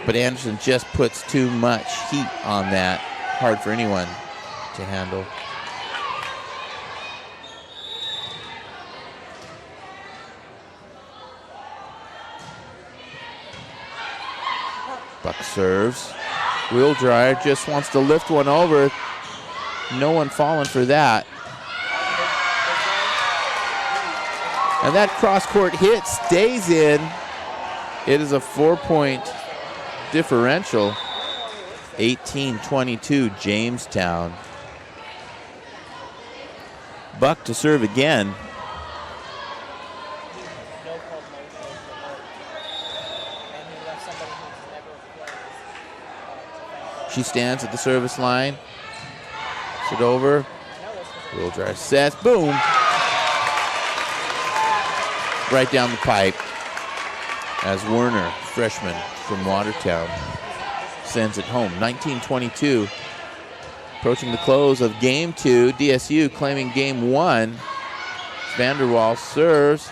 But Anderson just puts too much heat on that. Hard for anyone to handle. Buck serves. Wheel dryer just wants to lift one over. No one falling for that. And that cross-court hit stays in. It is a 4-point differential. 18-22 Jamestown. Buck to serve again. She stands at the service line. Sit over. Wheel drive sets. Boom. Right down the pipe. As Werner, freshman from Watertown, sends it home. 19-22. Approaching the close of game 2. DSU claiming game 1. Vanderwall serves.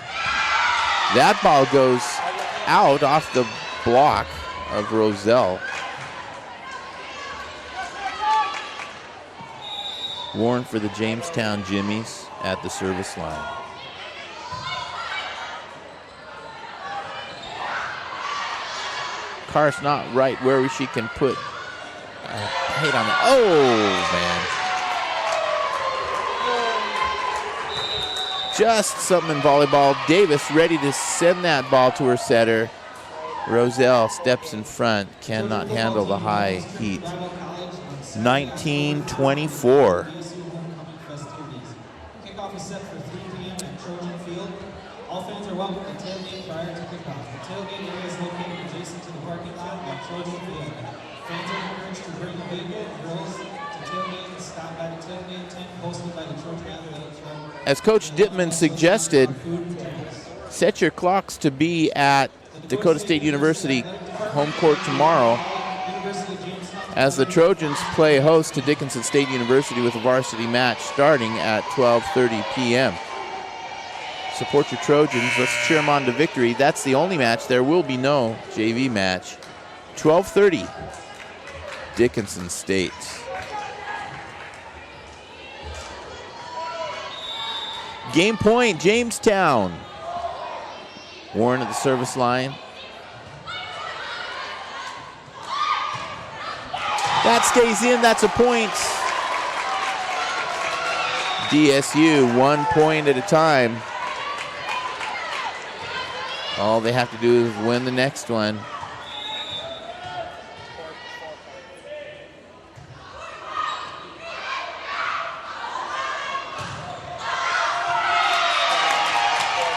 That ball goes out off the block of Roselle. Warren for the Jamestown Jimmies at the service line. Karst not right where she can put height on that. Oh, man. Just something in volleyball. Davis ready to send that ball to her setter. Roselle steps in front, cannot handle the high heat. 19-24. Kickoff is set for 3 p.m. at Trojan Field. All fans are welcome to tailgate prior to kickoff. The tailgate area is located adjacent to the parking lot at Trojan Field. Fans are encouraged to bring a vehicle. Girls to tailgate and stop by the tailgate tent posted by the Trojan Athletic Club. As Coach Dittman suggested, set your clocks to be at Dakota State University home court tomorrow as the Trojans play host to Dickinson State University with a varsity match starting at 12:30 p.m. Support your Trojans. Let's cheer them on to victory. That's the only match. There will be no JV match. 12:30, Dickinson State. Game point, Jamestown. Warren at the service line. That stays in, that's a point. DSU 1 point at a time. All they have to do is win the next one.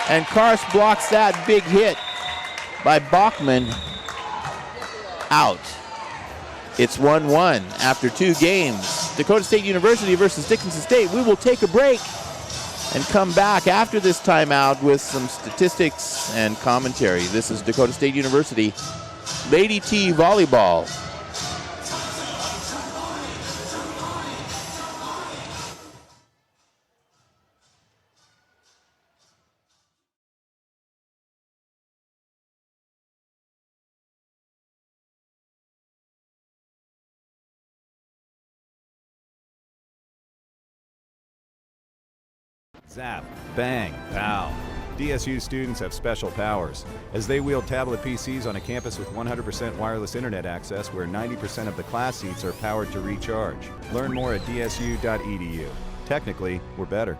And Karst blocks that big hit by Bachman. Out. It's 1-1 after 2 games. Dakota State University versus Dickinson State. We will take a break and come back after this timeout with some statistics and commentary. This is Dakota State University Lady T Volleyball. Zap, bang, pow. DSU students have special powers as they wield tablet PCs on a campus with 100% wireless internet access where 90% of the class seats are powered to recharge. Learn more at dsu.edu. Technically, we're better.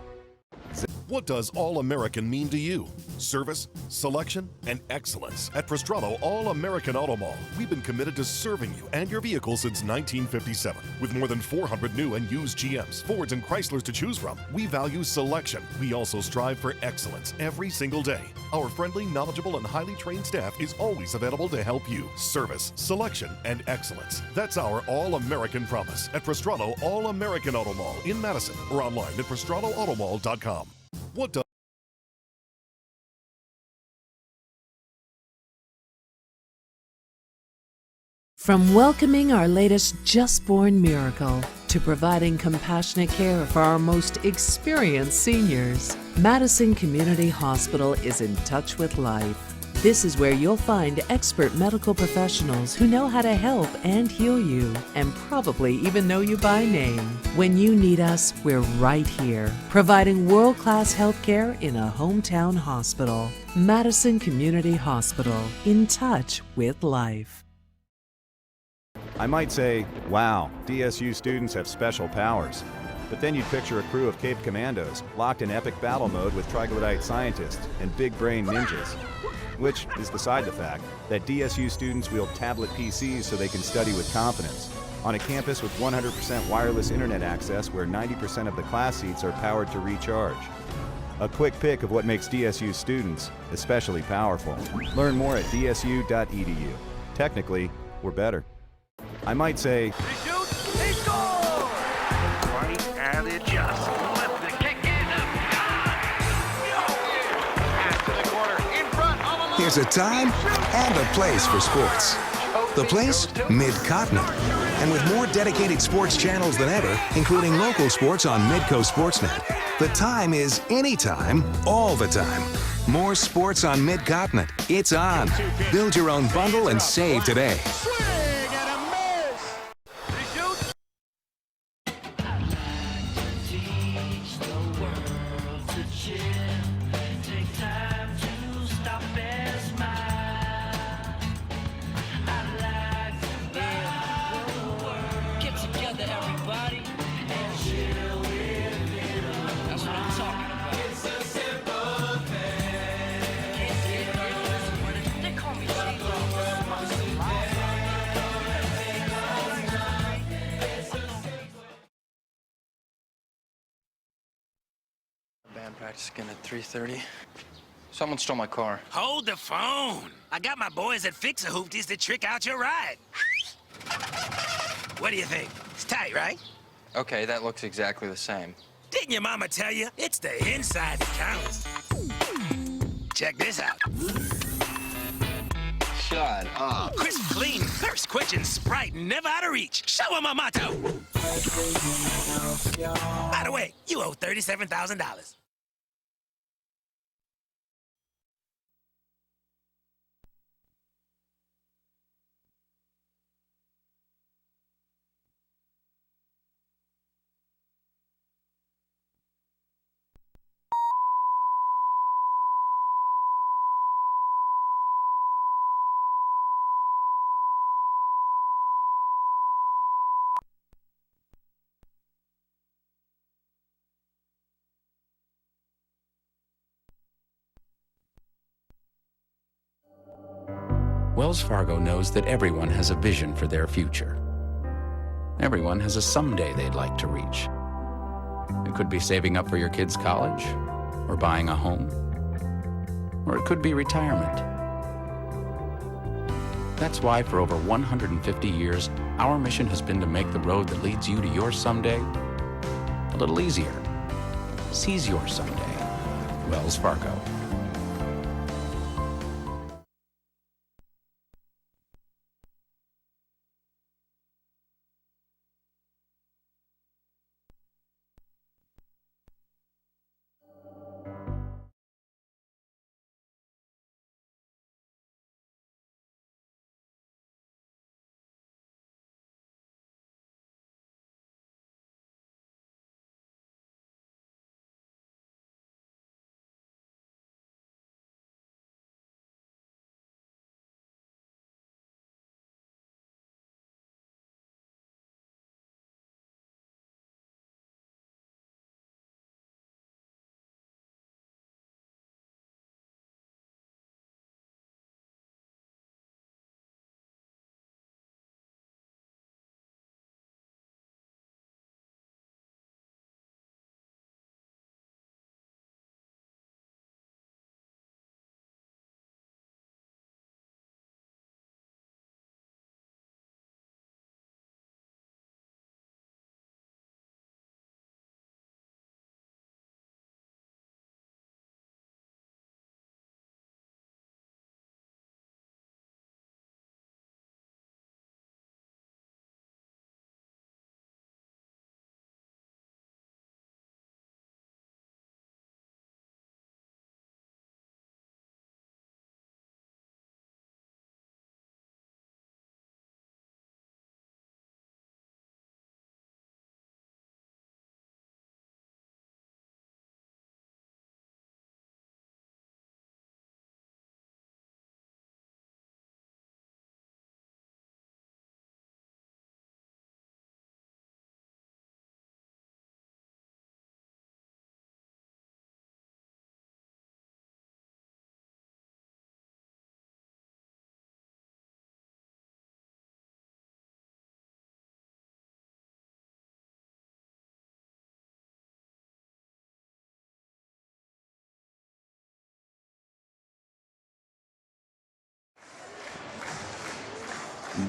What does All-American mean to you? Service, selection, and excellence. At Prostrado All-American Auto Mall, we've been committed to serving you and your vehicle since 1957. With more than 400 new and used GMs, Fords, and Chryslers to choose from, we value selection. We also strive for excellence every single day. Our friendly, knowledgeable, and highly trained staff is always available to help you. Service, selection, and excellence. That's our All-American promise at Prostrado All-American Auto Mall in Madison or online at ProstradoAutomall.com. What does From welcoming our latest just-born miracle to providing compassionate care for our most experienced seniors, Madison Community Hospital is in touch with life. This is where you'll find expert medical professionals who know how to help and heal you, and probably even know you by name. When you need us, we're right here, providing world-class health care in a hometown hospital. Madison Community Hospital, in touch with life. I might say, wow, DSU students have special powers. But then you'd picture a crew of Cape Commandos locked in epic battle mode with troglodyte scientists and big brain ninjas. Which is beside the fact that DSU students wield tablet PCs so they can study with confidence on a campus with 100% wireless internet access where 90% of the class seats are powered to recharge. A quick pick of what makes DSU students especially powerful. Learn more at dsu.edu. Technically, we're better. I might say, He shoots, he scores! Right, and it just left the kick in. Pass to the corner, in front, all alone. There's a time and a place for sports. The place? Mid-Continent. And with more dedicated sports channels than ever, including local sports on Midco Sportsnet, the time is anytime, all the time. More sports on Mid-Continent. It's on. Build your own bundle and save today. Practice again at 3:30. Someone stole my car. Hold the phone. I got my boys at Fix-A-Hoopties to trick out your ride. What do you think? It's tight, right? Okay, that looks exactly the same. Didn't your mama tell you? It's the inside that counts. Check this out. Shut up. Crisp, clean, thirst quenching Sprite, never out of reach. Show 'em a motto. By the way, you owe $37,000. Wells Fargo knows that everyone has a vision for their future. Everyone has a someday they'd like to reach. It could be saving up for your kids' college, or buying a home, or it could be retirement. That's why for over 150 years, our mission has been to make the road that leads you to your someday a little easier. Seize your someday. Wells Fargo.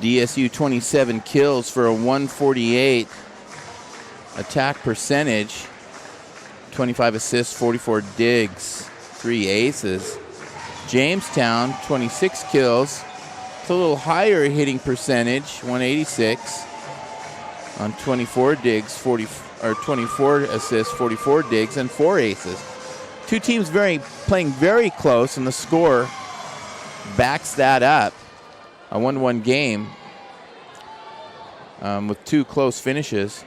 DSU 27 kills for a 148 attack percentage, 25 assists, 44 digs, 3 aces. Jamestown 26 kills, it's a little higher hitting percentage, 186 on 24 digs, 24 assists, 44 digs, and 4 aces. Two teams playing very close, and the score backs that up. A 1-1 game with 2 close finishes.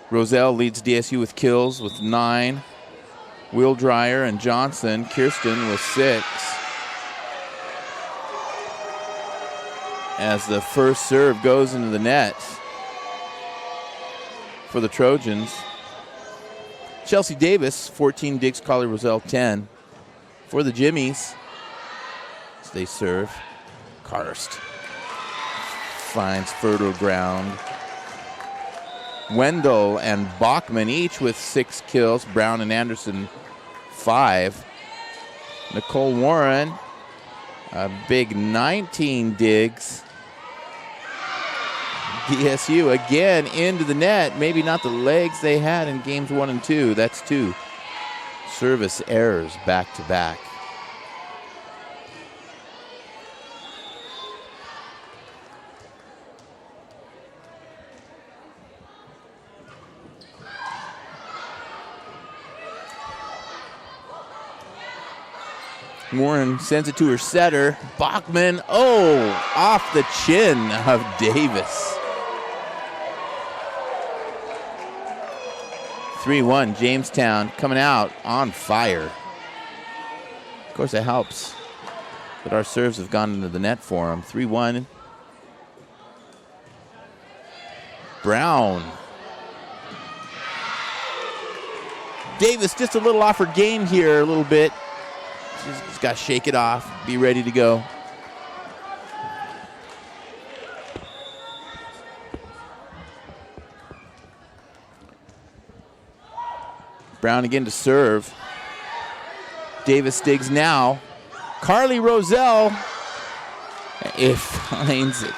Roselle leads DSU with kills with 9. Wheeldryer and Johnson. Kirsten with 6. As the first serve goes into the net for the Trojans. Chelsea Davis, 14 digs, Collie Roselle 10. For the Jimmies, as they serve, Karst finds fertile ground. Wendell and Bachman each with 6 kills. Brown and Anderson 5. Nicole Warren, a big 19 digs. DSU again into the net. Maybe not the legs they had in games 1 and 2. That's 2 service errors back to back. Warren sends it to her setter. Bachman, off the chin of Davis. 3-1, Jamestown coming out on fire. Of course, it helps that our serves have gone into the net for them. 3-1. Brown. Davis just a little off her game here a little bit. She's got to shake it off, be ready to go. Brown again to serve. Davis digs now. Carly Roselle, it finds it.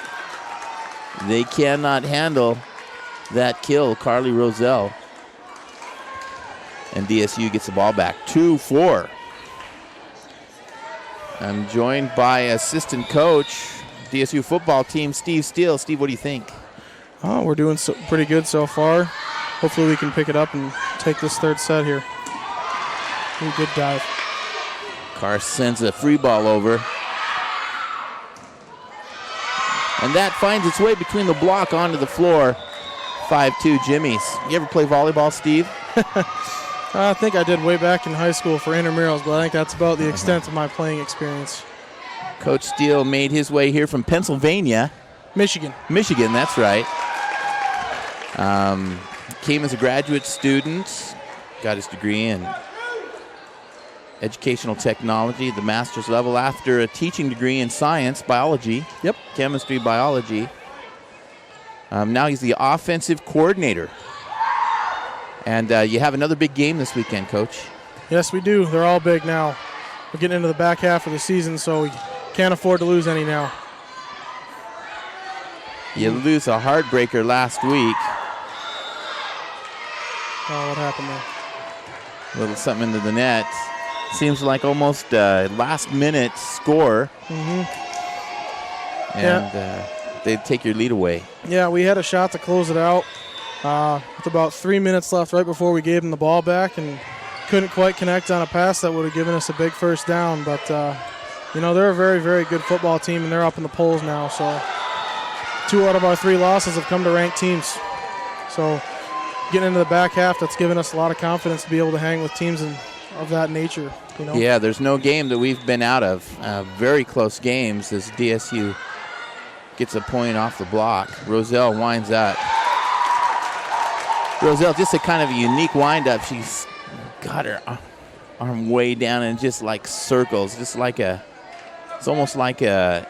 They cannot handle that kill, Carly Roselle. And DSU gets the ball back, 2-4. I'm joined by assistant coach, DSU football team, Steve Steele. Steve, what do you think? We're doing pretty good so far. Hopefully we can pick it up and take this third set here. Ooh, good dive. Carr sends a free ball over. And that finds its way between the block onto the floor. 5-2 Jimmy's. You ever play volleyball, Steve? I think I did way back in high school for intramurals, but I think that's about the extent of my playing experience. Coach Steele made his way here from Pennsylvania. Michigan, that's right. Came as a graduate student, got his degree in educational technology, the master's level, after a teaching degree in science, biology. Yep. Chemistry, biology. Now he's the offensive coordinator. And you have another big game this weekend, Coach. Yes, we do. They're all big now. We're getting into the back half of the season, so we can't afford to lose any now. You lose a heartbreaker last week. Oh, what happened there? A little something into the net. Seems like almost a last-minute score. Mm-hmm. And they take your lead away. Yeah, we had a shot to close it out. With about 3 minutes left right before we gave them the ball back, and couldn't quite connect on a pass that would have given us a big first down. But, they're a very, very good football team, and they're up in the polls now. So 2 out of our 3 losses have come to ranked teams. So getting into the back half, that's given us a lot of confidence to be able to hang with teams of that nature. Yeah, there's no game that we've been out of. Very close games as DSU gets a point off the block. Roselle winds up. Roselle, just a kind of a unique windup. She's got her arm way down and just like circles, it's almost like a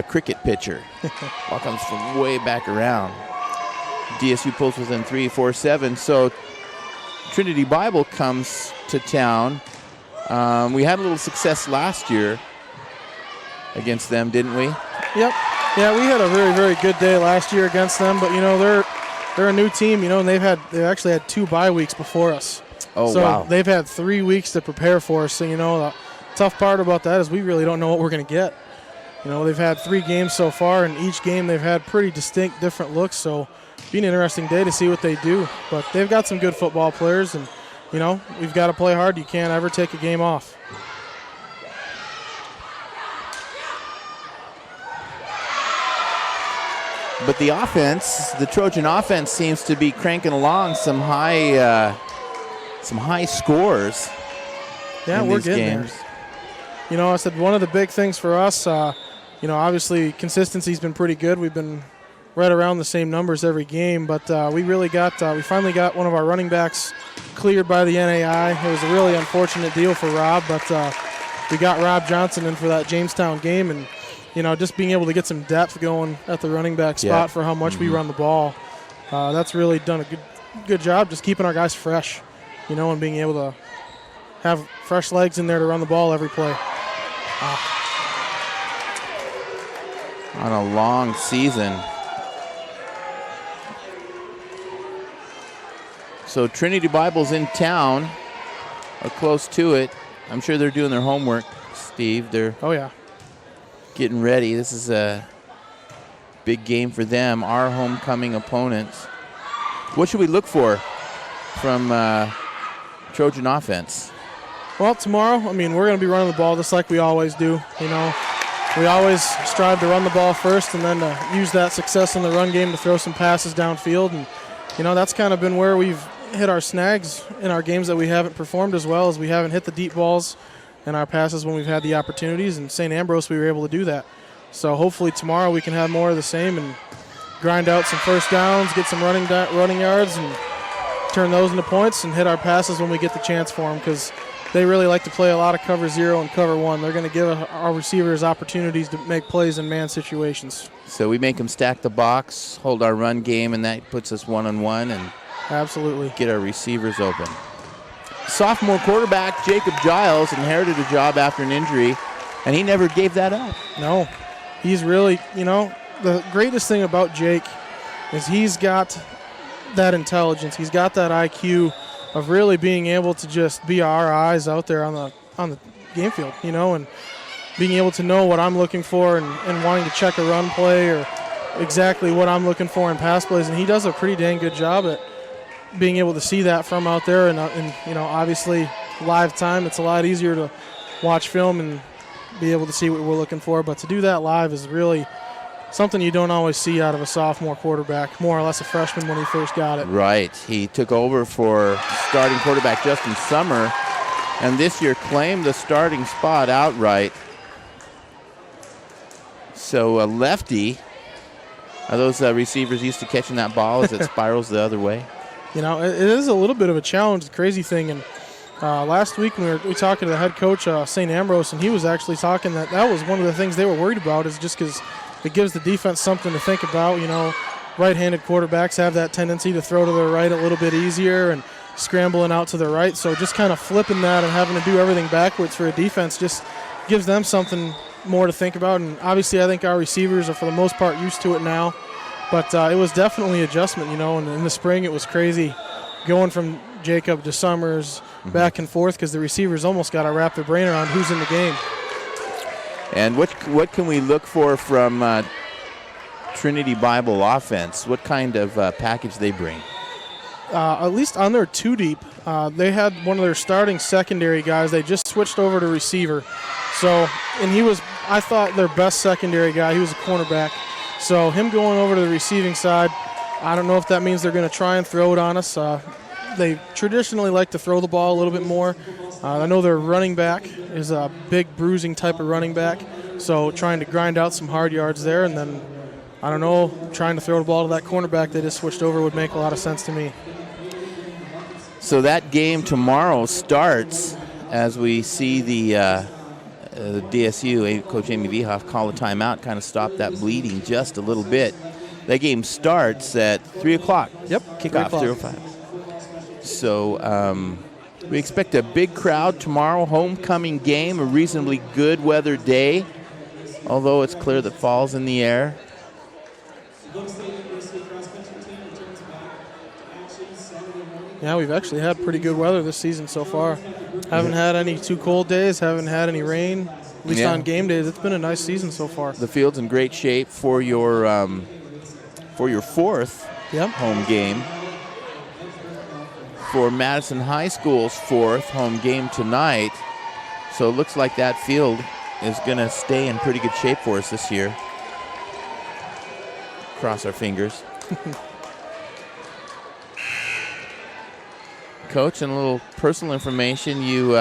cricket pitcher. Ball comes from way back around. DSU pulls within 3, 4, 7. So Trinity Bible comes to town. We had a little success last year against them, didn't we? Yep. Yeah, we had a very, very good day last year against them, but they're a new team, and they actually had 2 bye weeks before us. Oh, so wow. They've had 3 weeks to prepare for us. So, the tough part about that is we really don't know what we're going to get. They've had 3 games so far, and each game they've had pretty distinct different looks. So it'll be an interesting day to see what they do. But they've got some good football players, and, we've got to play hard. You can't ever take a game off. But the offense, the Trojan offense, seems to be cranking along some high scores. Yeah, in we're these getting games. there. I said one of the big things for us, obviously consistency's been pretty good. We've been right around the same numbers every game, but we finally got one of our running backs cleared by the NAI. It was a really unfortunate deal for Rob, but we got Rob Johnson in for that Jamestown game, and just being able to get some depth going at the running back spot for how much we run the ball that's really done a good job just keeping our guys fresh, and being able to have fresh legs in there to run the ball every play. On a long season. So Trinity Bible's in town, or close to it. I'm sure they're doing their homework, Steve. They're getting ready. This is a big game for them, our homecoming opponents. What should we look for from Trojan offense? Well, tomorrow, we're going to be running the ball just like we always do. We always strive to run the ball first and then to use that success in the run game to throw some passes downfield. And, that's kind of been where we've hit our snags in our games that we haven't performed as well, as we haven't hit the deep balls in our passes when we've had the opportunities. And St. Ambrose, we were able to do that. So hopefully tomorrow we can have more of the same and grind out some first downs, get some running yards, and turn those into points and hit our passes when we get the chance for them, because they really like to play a lot of cover 0 and cover 1. They're going to give our receivers opportunities to make plays in man situations. So we make them stack the box, hold our run game, and that puts us one-on-one and absolutely get our receivers open. Sophomore quarterback Jacob Giles inherited a job after an injury, and he never gave that up. No, he's really, the greatest thing about Jake is he's got that intelligence. He's got that IQ of really being able to just be our eyes out there on the game field, and being able to know what I'm looking for and wanting to check a run play or exactly what I'm looking for in pass plays. And he does a pretty dang good job at being able to see that from out there. And obviously live time, it's a lot easier to watch film and be able to see what we're looking for. But to do that live is really something you don't always see out of a sophomore quarterback, more or less a freshman when he first got it. Right. He took over for starting quarterback Justin Summer, and this year claimed the starting spot outright. So a lefty. Are those receivers used to catching that ball as it spirals the other way? It is a little bit of a challenge, the crazy thing. And last week when we were talking to the head coach, St. Ambrose, and he was actually talking that was one of the things they were worried about, is just because it gives the defense something to think about. Right-handed quarterbacks have that tendency to throw to their right a little bit easier and scrambling out to the right. So just kind of flipping that and having to do everything backwards for a defense just gives them something more to think about. And obviously I think our receivers are for the most part used to it now. But it was definitely adjustment, and in the spring it was crazy going from Jacob to Summers back and forth, because the receivers almost got to wrap their brain around who's in the game. And what can we look for from Trinity Bible offense? What kind of package they bring? At least on their two deep, they had one of their starting secondary guys. They just switched over to receiver. So, and he was, I thought, their best secondary guy. He was a cornerback. So him going over to the receiving side, I don't know if that means they're going to try and throw it on us. They traditionally like to throw the ball a little bit more. I know their running back is a big bruising type of running back, so trying to grind out some hard yards there. And then, I don't know, trying to throw the ball to that cornerback they just switched over would make a lot of sense to me. So that game tomorrow starts as we see the DSU, Coach Amy Viehoff, call a timeout, kind of stop that bleeding just a little bit. That game starts at 3 o'clock. Yep. Kickoff 05. So we expect a big crowd tomorrow, homecoming game, a reasonably good weather day, although it's clear that fall's in the air. Yeah, we've actually had pretty good weather this season so far. Haven't had any too cold days, haven't had any rain, at least on game days. It's been a nice season so far. The field's in great shape for your fourth home game. For Madison High School's fourth home game tonight. So it looks like that field is going to stay in pretty good shape for us this year. Cross our fingers. Coach, and a little personal information, you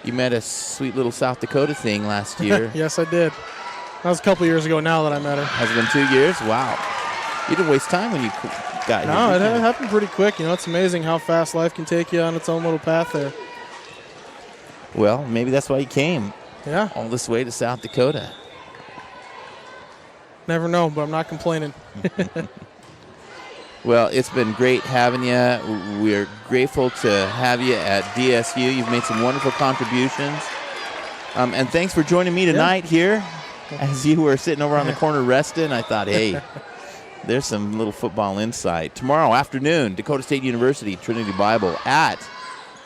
met a sweet little South Dakota thing last year. Yes, I did. That was a couple years ago now that I met her. Has it been 2 years? Wow. You didn't waste time when you got here. No, it happened pretty quick. It's amazing how fast life can take you on its own little path there. Well, maybe that's why you came. Yeah. All this way to South Dakota. Never know, but I'm not complaining. Well, it's been great having you. We're grateful to have you at DSU. You've made some wonderful contributions. And thanks for joining me tonight here. As you were sitting over on the corner resting, I thought, hey, there's some little football insight. Tomorrow afternoon, Dakota State University, Trinity Bible at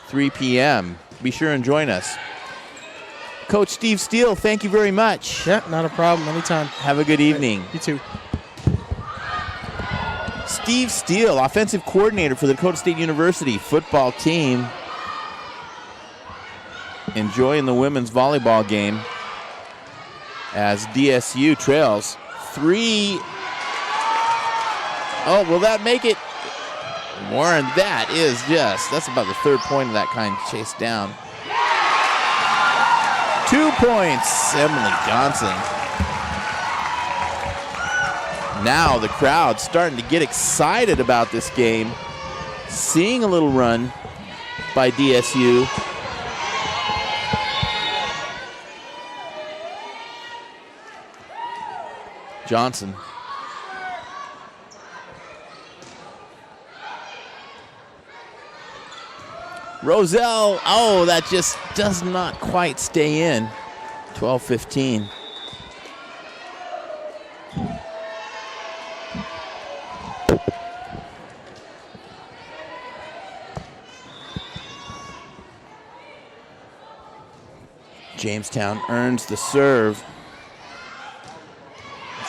3 p.m. Be sure and join us. Coach Steve Steele, thank you very much. Yeah, not a problem. Anytime. Have a good evening. You too. Steve Steele, offensive coordinator for the Dakota State University football team, enjoying the women's volleyball game as DSU trails 3. Oh, will that make it? Warren, that's about the third point of that kind chased down. 2 points, Emily Johnson. Now the crowd starting to get excited about this game, seeing a little run by DSU. Johnson. Roselle, that just does not quite stay in. 12-15. Jamestown earns the serve.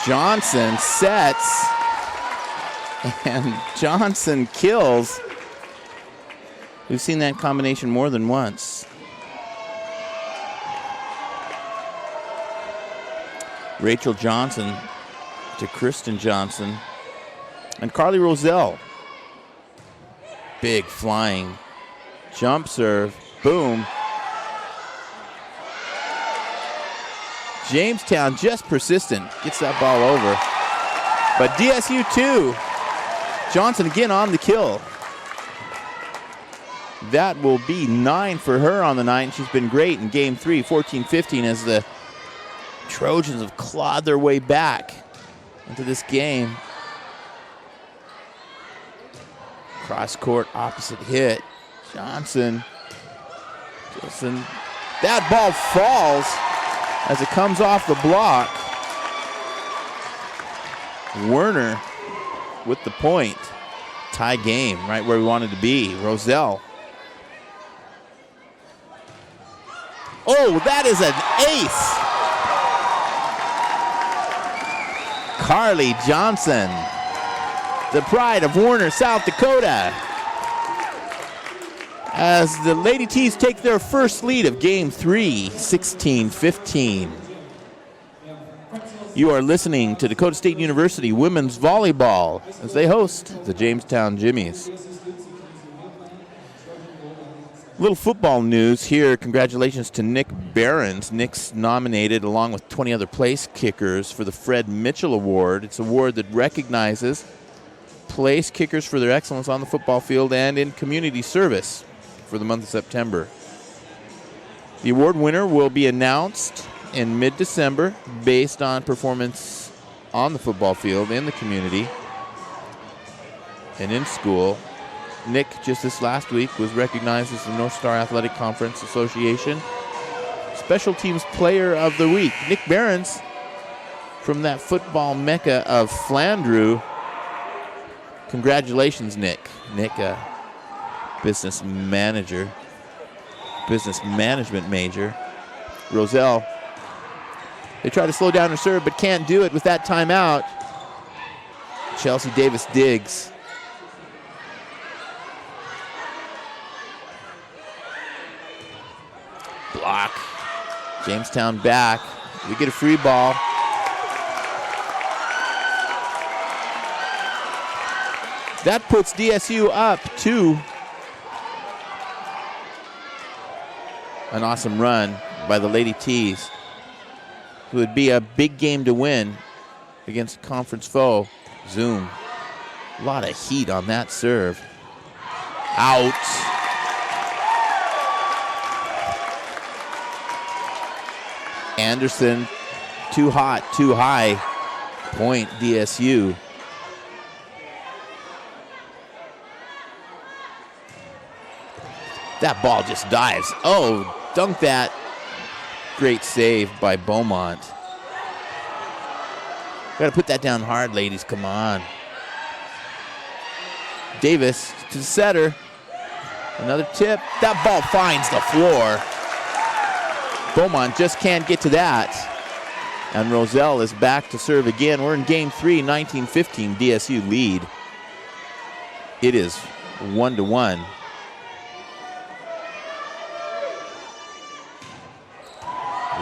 Johnson sets, and Johnson kills. We've seen that combination more than once. Rachel Johnson to Kristen Johnson. And Carly Roselle. Big flying jump serve. Boom. Jamestown just persistent. Gets that ball over. But DSU 2. Johnson again on the kill. That will be 9 for her on the night. She's been great in game 3, 14-15, as the Trojans have clawed their way back into this game. Cross court opposite hit. Johnson. That ball falls as it comes off the block. Werner with the point. Tie game, right where we wanted to be. Roselle. Oh, that is an ace. Carly Johnson, the pride of Warner, South Dakota, as the Lady T's take their first lead of game 3, 16-15. You are listening to Dakota State University Women's Volleyball as they host the Jamestown Jimmies. Little football news here. Congratulations to Nick Behrens. Nick's nominated along with 20 other place kickers for the Fred Mitchell Award. It's an award that recognizes place kickers for their excellence on the football field and in community service for the month of September. The award winner will be announced in mid-December based on performance on the football field, in the community, and in school. Nick, just this last week, was recognized as the North Star Athletic Conference Association Special Teams Player of the Week. Nick Behrens from that football mecca of Flandreau. Congratulations, Nick. Nick, a business management major. Roselle, they try to slow down her serve, but can't do it with that timeout. Chelsea Davis Diggs. Block. Jamestown back. We get a free ball. That puts DSU up to an awesome run by the Lady T's. It would be a big game to win against a conference foe. Zoom. A lot of heat on that serve. Out. Anderson, too hot, too high. Point DSU. That ball just dives. Oh, dunk that. Great save by Beaumont. Got to put that down hard, ladies. Come on. Davis to the setter. Another tip. That ball finds the floor. Beaumont just can't get to that. And Roselle is back to serve again. We're in game 3, 19-15 DSU lead. It is 1-1.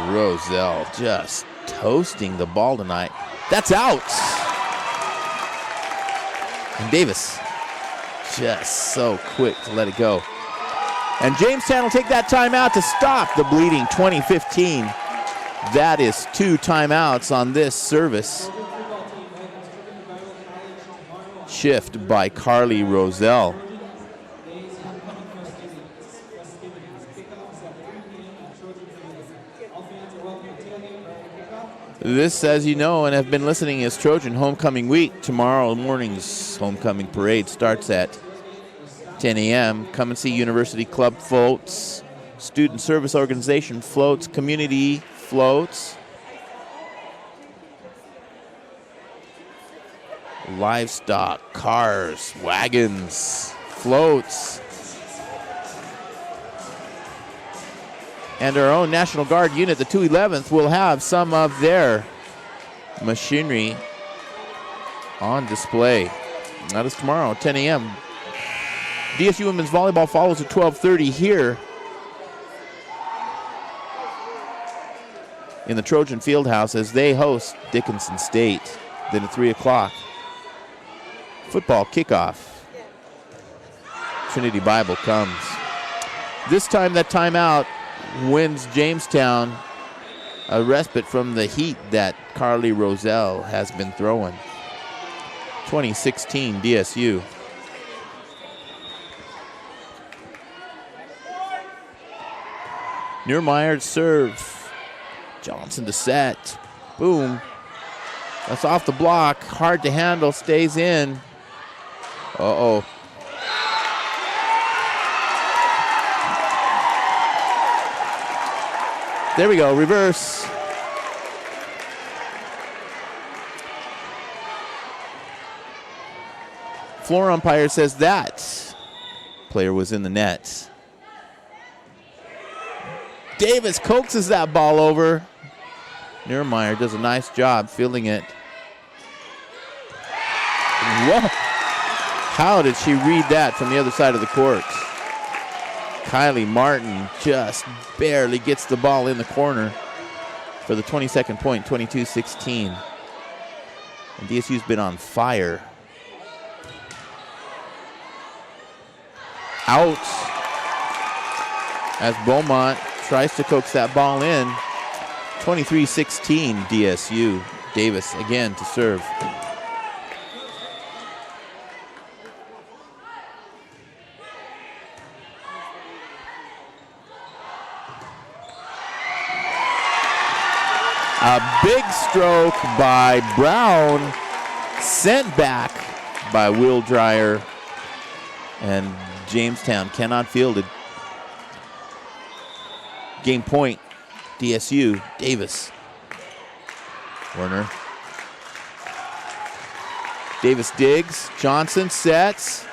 Roselle just toasting the ball tonight. That's out. And Davis just so quick to let it go. And Jamestown will take that timeout to stop the bleeding 2015. That is 2 timeouts on this service. Shift by Carly Roselle. This, as you know and have been listening, is Trojan Homecoming Week. Tomorrow morning's homecoming parade starts at 10 a.m. Come and see University Club floats, Student Service Organization floats, community floats, livestock, cars, wagons, floats, and our own National Guard unit, the 211th, will have some of their machinery on display. That is tomorrow, 10 a.m. DSU Women's Volleyball follows at 12:30 here in the Trojan Fieldhouse as they host Dickinson State. Then at 3 o'clock, football kickoff. Trinity Bible comes. This time that timeout wins Jamestown a respite from the heat that Carly Roselle has been throwing. 2016 DSU. Nearmeyer's serve. Johnson to set. Boom. That's off the block. Hard to handle. Stays in. Uh-oh. There we go. Reverse. Floor umpire says that player was in the net. Davis coaxes that ball over. Nearmeyer does a nice job fielding it. Whoa. How did she read that from the other side of the court? Kylie Martin just barely gets the ball in the corner for the 22nd point, 22-16. And DSU's been on fire. Out as Beaumont tries to coax that ball in. 23-16 DSU. Davis again to serve. A big stroke by Brown, sent back by Will Dreyer, and Jamestown cannot field it. Game point, DSU, Davis. Werner. Davis digs, Johnson sets.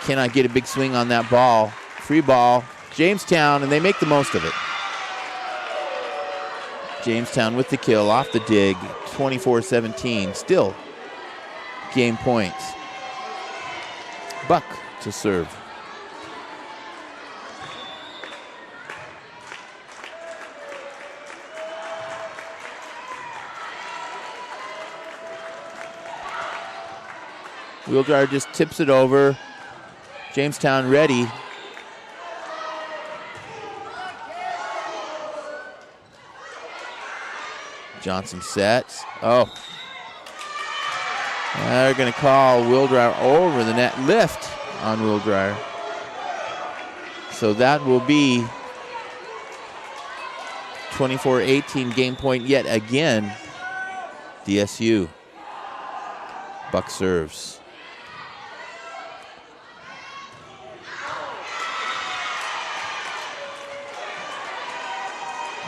Cannot get a big swing on that ball. Free ball, Jamestown, and they make the most of it. Jamestown with the kill off the dig, 24-17. Still game points. Buck to serve. Wheeldryer just tips it over. Jamestown ready. Johnson sets. Oh. They're going to call Wheeldryer over the net. Lift on Wheeldryer. So that will be 24-18 game point yet again. DSU. Buck serves.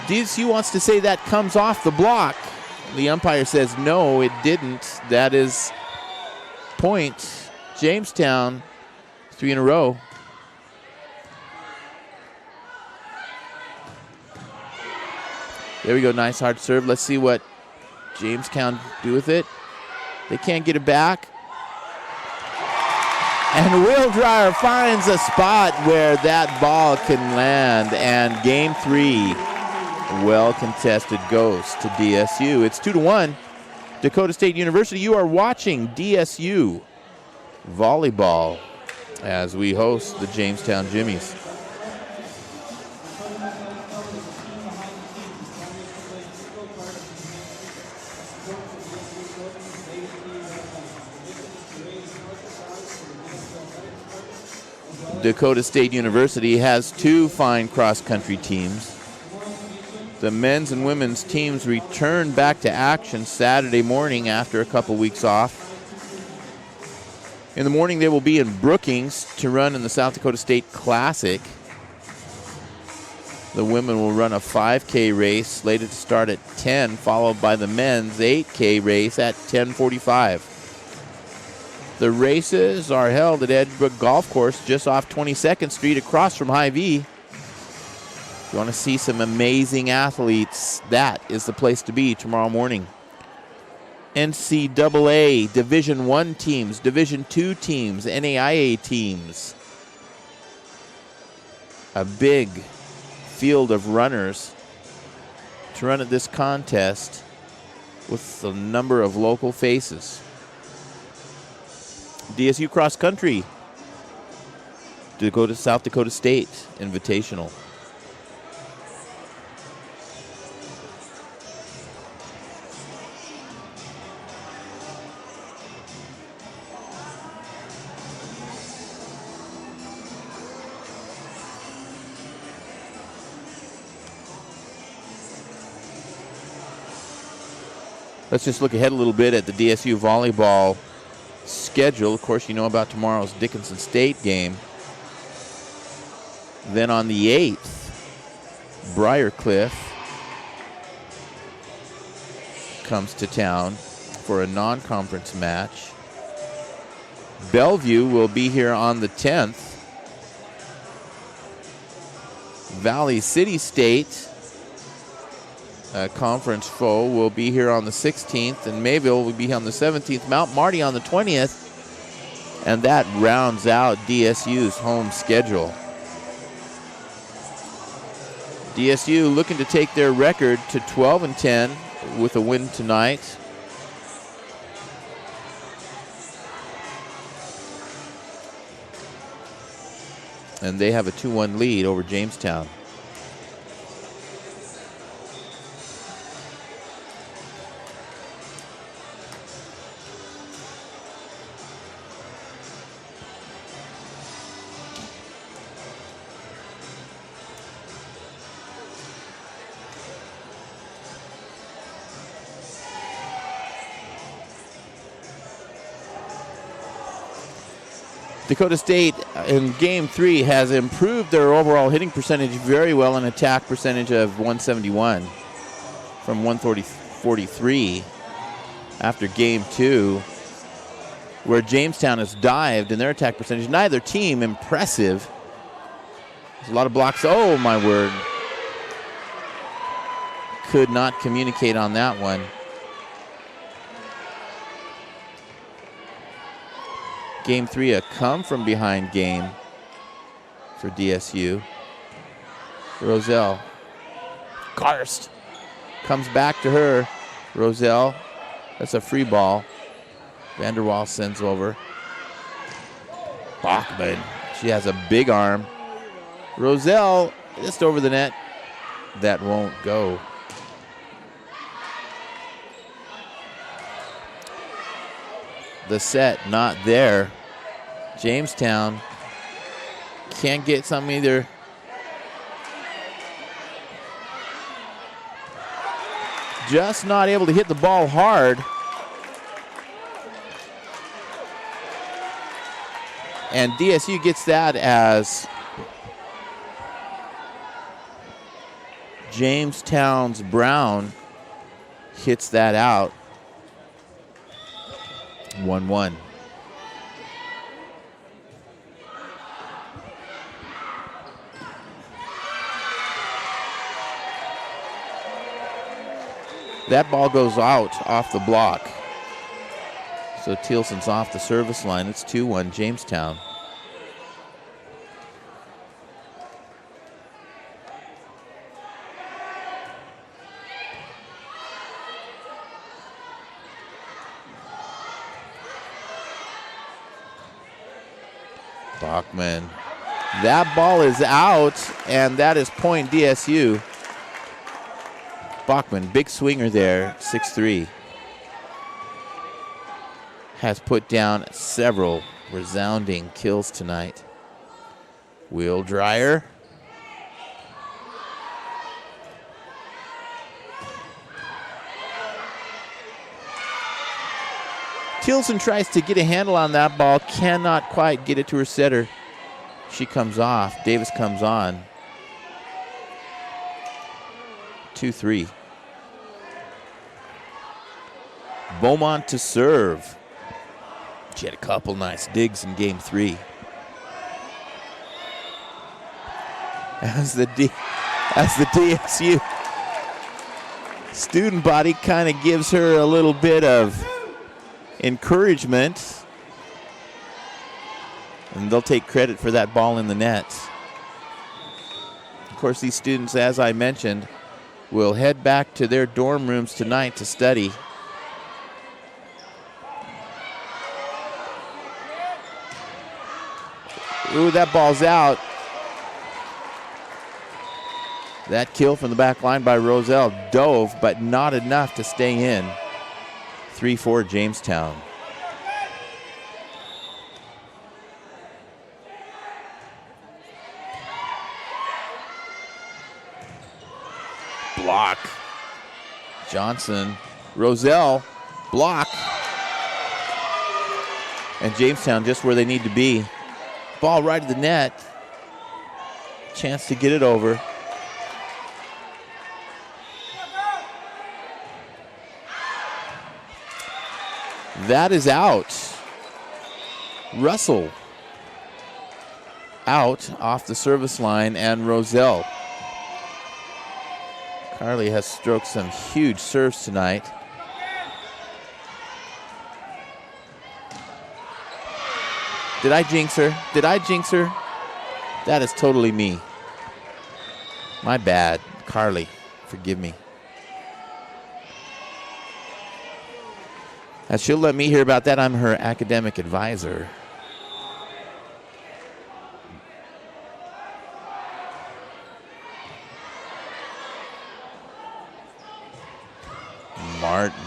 DSU wants to say that comes off the block. The umpire says no, it didn't. That is point. Jamestown, 3 in a row. There we go, nice hard serve. Let's see what Jamestown do with it. They can't get it back. And Will Dreyer finds a spot where that ball can land. And game 3, well contested, goes to DSU. It's 2-1. Dakota State University, you are watching DSU Volleyball as we host the Jamestown Jimmies. Dakota State University has 2 fine cross-country teams. The men's and women's teams return back to action Saturday morning after a couple weeks off. In the morning, they will be in Brookings to run in the South Dakota State Classic. The women will run a 5K race slated to start at 10, followed by the men's 8K race at 10:45. The races are held at Edgebrook Golf Course just off 22nd Street across from Hy-Vee. If you want to see some amazing athletes, that is the place to be tomorrow morning. NCAA Division I teams, Division II teams, NAIA teams. A big field of runners to run at this contest with a number of local faces. DSU Cross Country, South Dakota State Invitational. Let's just look ahead a little bit at the DSU volleyball schedule. Of course, you know about tomorrow's Dickinson State game. Then on the 8th, Briarcliff comes to town for a non-conference match. Bellevue will be here on the 10th. Valley City State, a conference foe, will be here on the 16th, and Mayville will be on the 17th. Mount Marty on the 20th, and that rounds out DSU's home schedule. DSU looking to take their record to 12-10 with a win tonight. And they have a 2-1 lead over Jamestown. Dakota State in Game 3 has improved their overall hitting percentage very well, an attack percentage of 171 from 143 after Game 2, where Jamestown has dived in their attack percentage. Neither team impressive. There's a lot of blocks. Oh, my word. Could not communicate on that one. Game 3, a come-from-behind game for DSU. Roselle. Karst comes back to her. Roselle, that's a free ball. Vanderwall sends over. Bachman, she has a big arm. Roselle, just over the net. That won't go. The set not there. Jamestown can't get something either. Just not able to hit the ball hard. And DSU gets that as Jamestown's Brown hits that out. 1-1. That ball goes out off the block. So Thielson's off the service line. It's 2-1 Jamestown. Bachman. That ball is out, and that is point DSU. Bachman, big swinger there, 6'3". Has put down several resounding kills tonight. Wheel dryer. Thielson tries to get a handle on that ball, cannot quite get it to her setter. She comes off. Davis comes on. 2-3. Beaumont to serve. She had a couple nice digs in game 3. As the DSU student body kind of gives her a little bit of encouragement. And they'll take credit for that ball in the net. Of course, these students, as I mentioned, will head back to their dorm rooms tonight to study. Ooh, that ball's out. That kill from the back line by Roselle dove, but not enough to stay in. 3-4 Jamestown. Block. Johnson. Roselle. Block. And Jamestown just where they need to be. Ball right at the net. Chance to get it over. That is out. Russell out off the service line, and Roselle. Carly has stroked some huge serves tonight. Did I jinx her? Did I jinx her? That is totally me. My bad. Carly, forgive me. As she'll let me hear about that, I'm her academic advisor. Martin.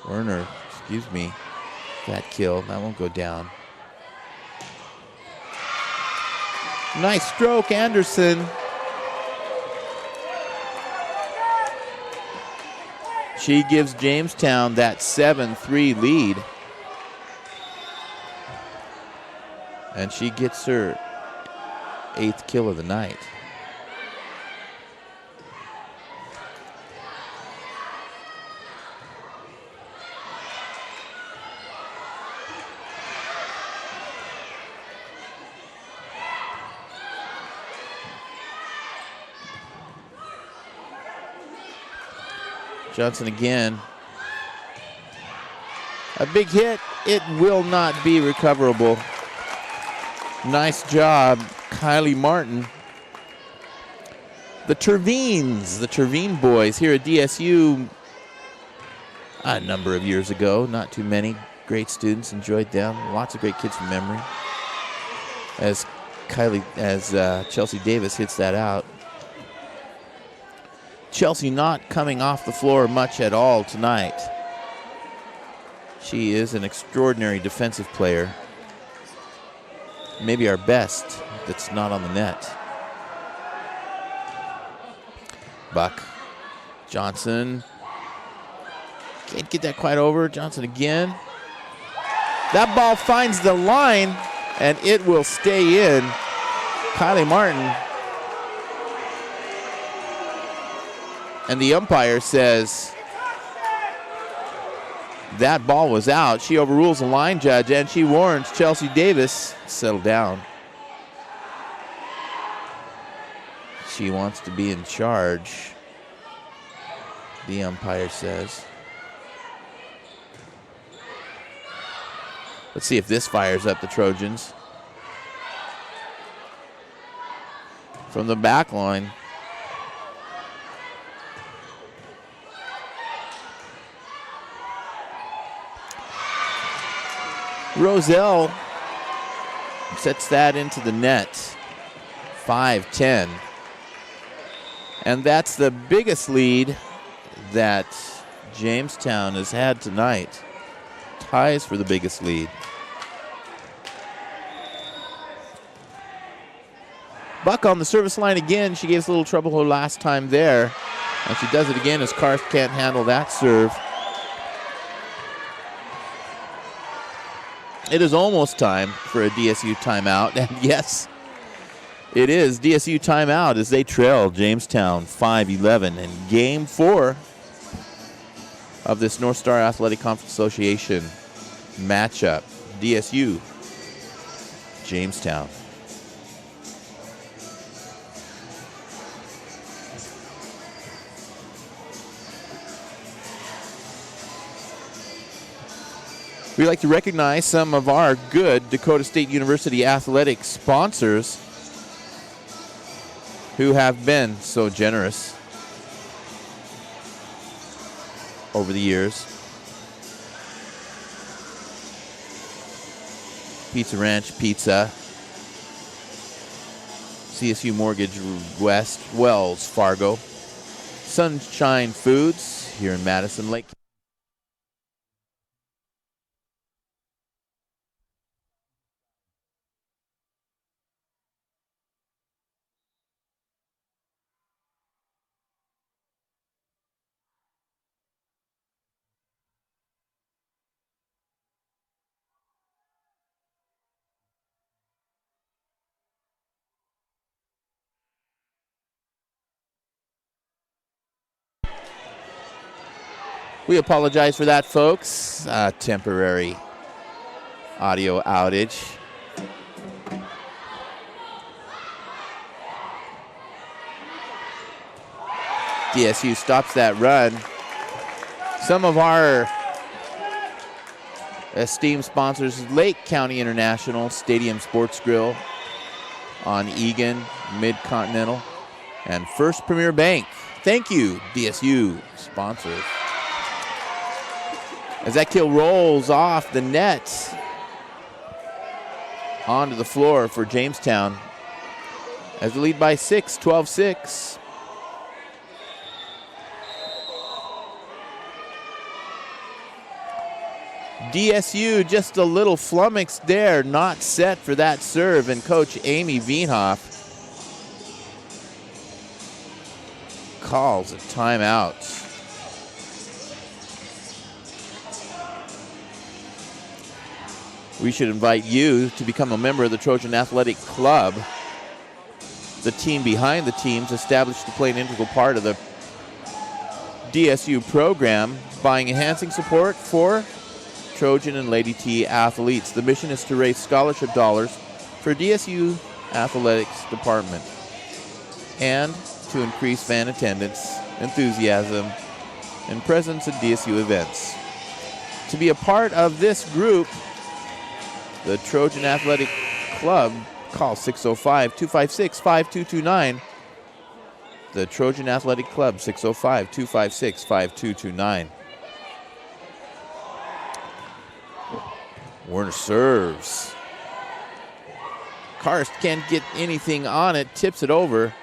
Werner, excuse me. That kill, that won't go down. Nice stroke, Anderson. She gives Jamestown that 7-3 lead. And she gets her 8th kill of the night. Johnson again. A big hit. It will not be recoverable. Nice job, Kylie Martin. The Terveen boys here at DSU a number of years ago. Not too many. Great students, enjoyed them. Lots of great kids from memory. As Chelsea Davis hits that out. Chelsea not coming off the floor much at all tonight. She is an extraordinary defensive player. Maybe our best that's not on the net. Buck. Johnson. Can't get that quite over. Johnson again. That ball finds the line, and it will stay in. Kylie Martin And the umpire says that ball was out. She overrules the line judge, and she warns Chelsea Davis, settle down. She wants to be in charge, the umpire says. Let's see if this fires up the Trojans. From the back line. Roselle sets that into the net. 5-10. And that's the biggest lead that Jamestown has had tonight. Ties for the biggest lead. Buck on the service line again. She gave us a little trouble her last time there. And she does it again as Karst can't handle that serve. It is almost time for a DSU timeout. And yes, it is DSU timeout as they trail Jamestown 5-11 in Game 4 of this North Star Athletic Conference Association matchup. DSU, Jamestown. We'd like to recognize some of our good Dakota State University athletic sponsors who have been so generous over the years. Pizza Ranch Pizza, CSU Mortgage West, Wells Fargo, Sunshine Foods here in Madison Lake. We apologize for that, folks. Temporary audio outage. DSU stops that run. Some of our esteemed sponsors, Lake County International, Stadium Sports Grill on Egan, Mid-Continental, and First Premier Bank. Thank you, DSU sponsors. As that kill rolls off the net onto the floor for Jamestown as they lead by 6, 12-6. DSU just a little flummoxed there, not set for that serve, and Coach Amy Veenhoff calls a timeout. We should invite you to become a member of the Trojan Athletic Club. The team behind the teams established to play an integral part of the DSU program, buying enhancing support for Trojan and Lady T athletes. The mission is to raise scholarship dollars for DSU athletics department and to increase fan attendance, enthusiasm, and presence at DSU events. To be a part of this group, the Trojan Athletic Club, call 605-256-5229. The Trojan Athletic Club, 605-256-5229. Werner serves. Karst can't get anything on it, tips it over.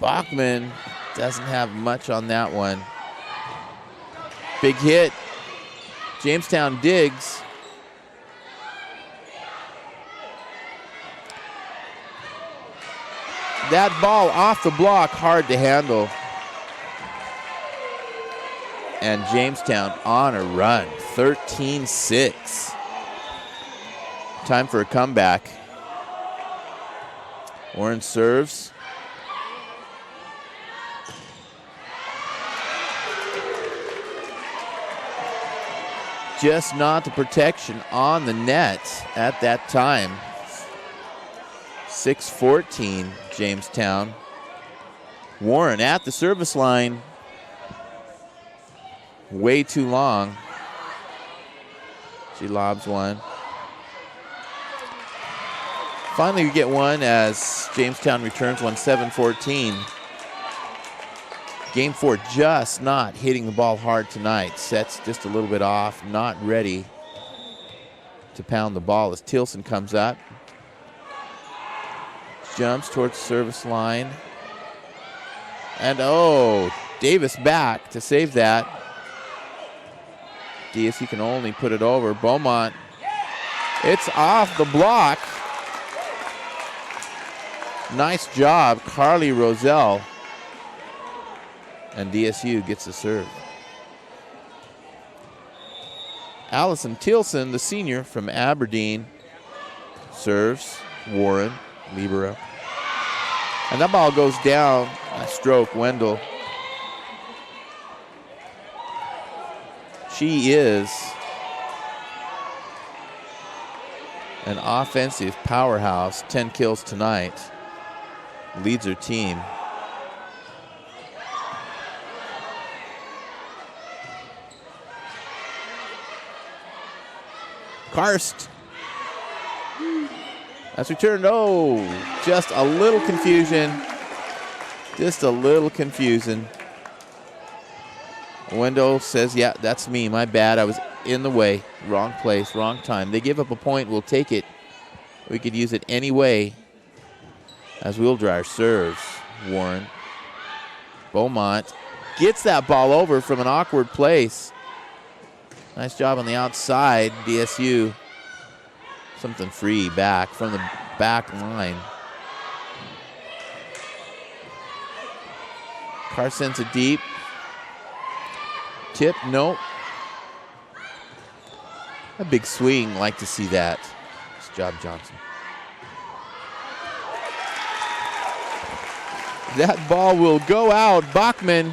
Bachman doesn't have much on that one. Big hit. Jamestown digs. That ball off the block, hard to handle. And Jamestown on a run, 13-6. Time for a comeback. Warren serves. just not the protection on the net at that time. 6-14, Jamestown. Warren at the service line. Way too long. She lobs one. Finally, we get one as Jamestown returns one, 7-14. Game 4 just not hitting the ball hard tonight. Sets just a little bit off, not ready to pound the ball as Tilson comes up. Jumps towards the service line. And oh, Davis back to save that. DSU can only put it over. Beaumont, it's off the block. Nice job, Carly Roselle. And DSU gets the serve. Allison Tilson, the senior from Aberdeen, serves. Warren, libero. And that ball goes down. A stroke, Wendell. She is an offensive powerhouse. 10 kills tonight. Leads her team. Karst. That's returned. Oh, just a little confusion. Just a little confusing. Wendell says, yeah, that's me. My bad. I was in the way. Wrong place, wrong time. They give up a point. We'll take it. We could use it any way. As Wheeldryer serves. Warren. Beaumont gets that ball over from an awkward place. Nice job on the outside. DSU. Something free back from the back line. Carr sends it deep. Tip, nope. A big swing, like to see that. Nice job, Johnson. That ball will go out. Bachman.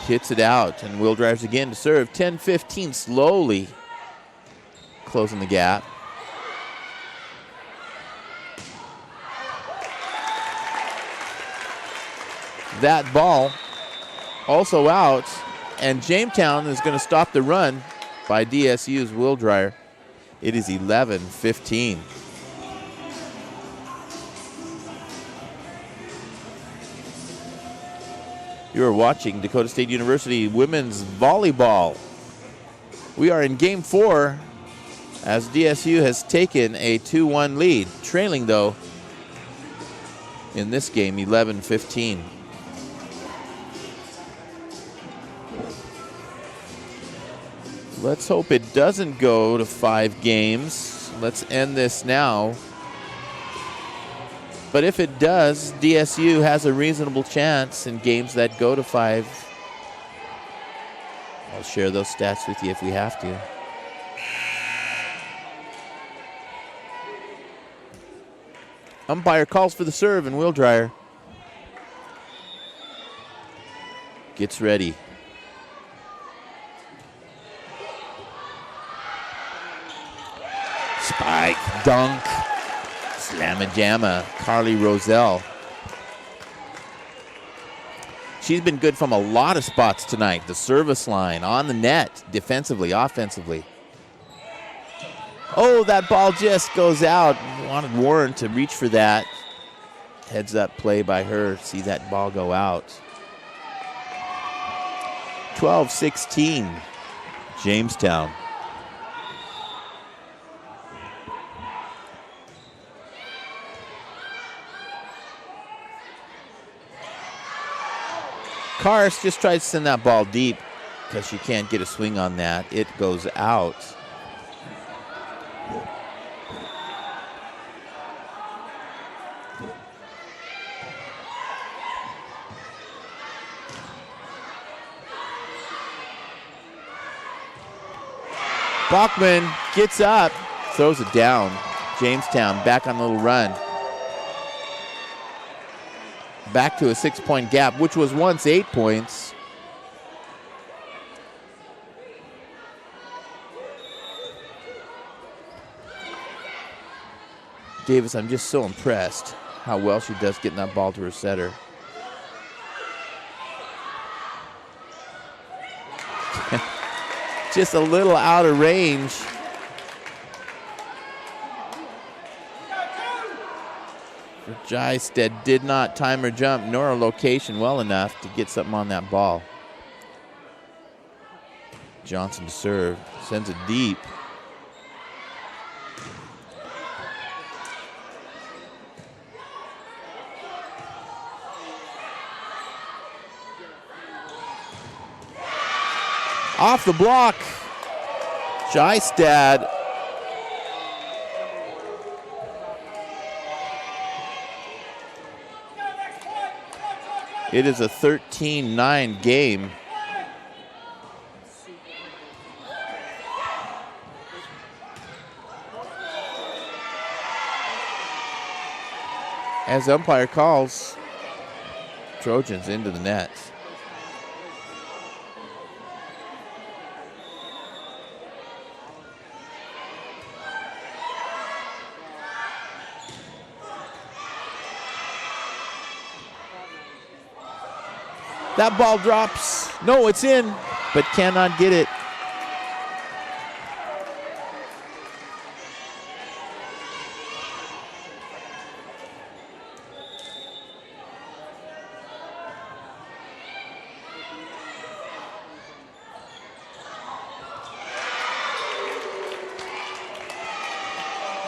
Hits it out, and Will drives again to serve. 10-15, slowly closing the gap. That ball also out, and Jamestown is going to stop the run by DSU's Will Dryer. It is 11-15. You are watching Dakota State University Women's Volleyball. We are in Game 4 as DSU has taken a 2-1 lead. Trailing, though, in this game, 11-15. Let's hope it doesn't go to 5 games. Let's end this now. But if it does, DSU has a reasonable chance in games that go to 5. I'll share those stats with you if we have to. Umpire calls for the serve, and Will Dryer gets ready. Spike, dunk. Slamma-jamma, Carly Roselle. She's been good from a lot of spots tonight. The service line, on the net, defensively, offensively. Oh, that ball just goes out. Wanted Warren to reach for that. Heads up play by her. See that ball go out. 12-16, Jamestown. Karst just tries to send that ball deep because she can't get a swing on that. It goes out. Bachman gets up, throws it down. Jamestown back on a little run. Back to a 6-point gap, which was once 8 points. Davis, I'm just so impressed how well she does getting that ball to her setter. Just a little out of range. Jysted did not time her jump nor her location well enough to get something on that ball. Johnson to serve, sends it deep. Off the block, Jystad. It is a 13-9 game. As umpire calls, Trojans into the net. That ball drops. No, it's in, but cannot get it.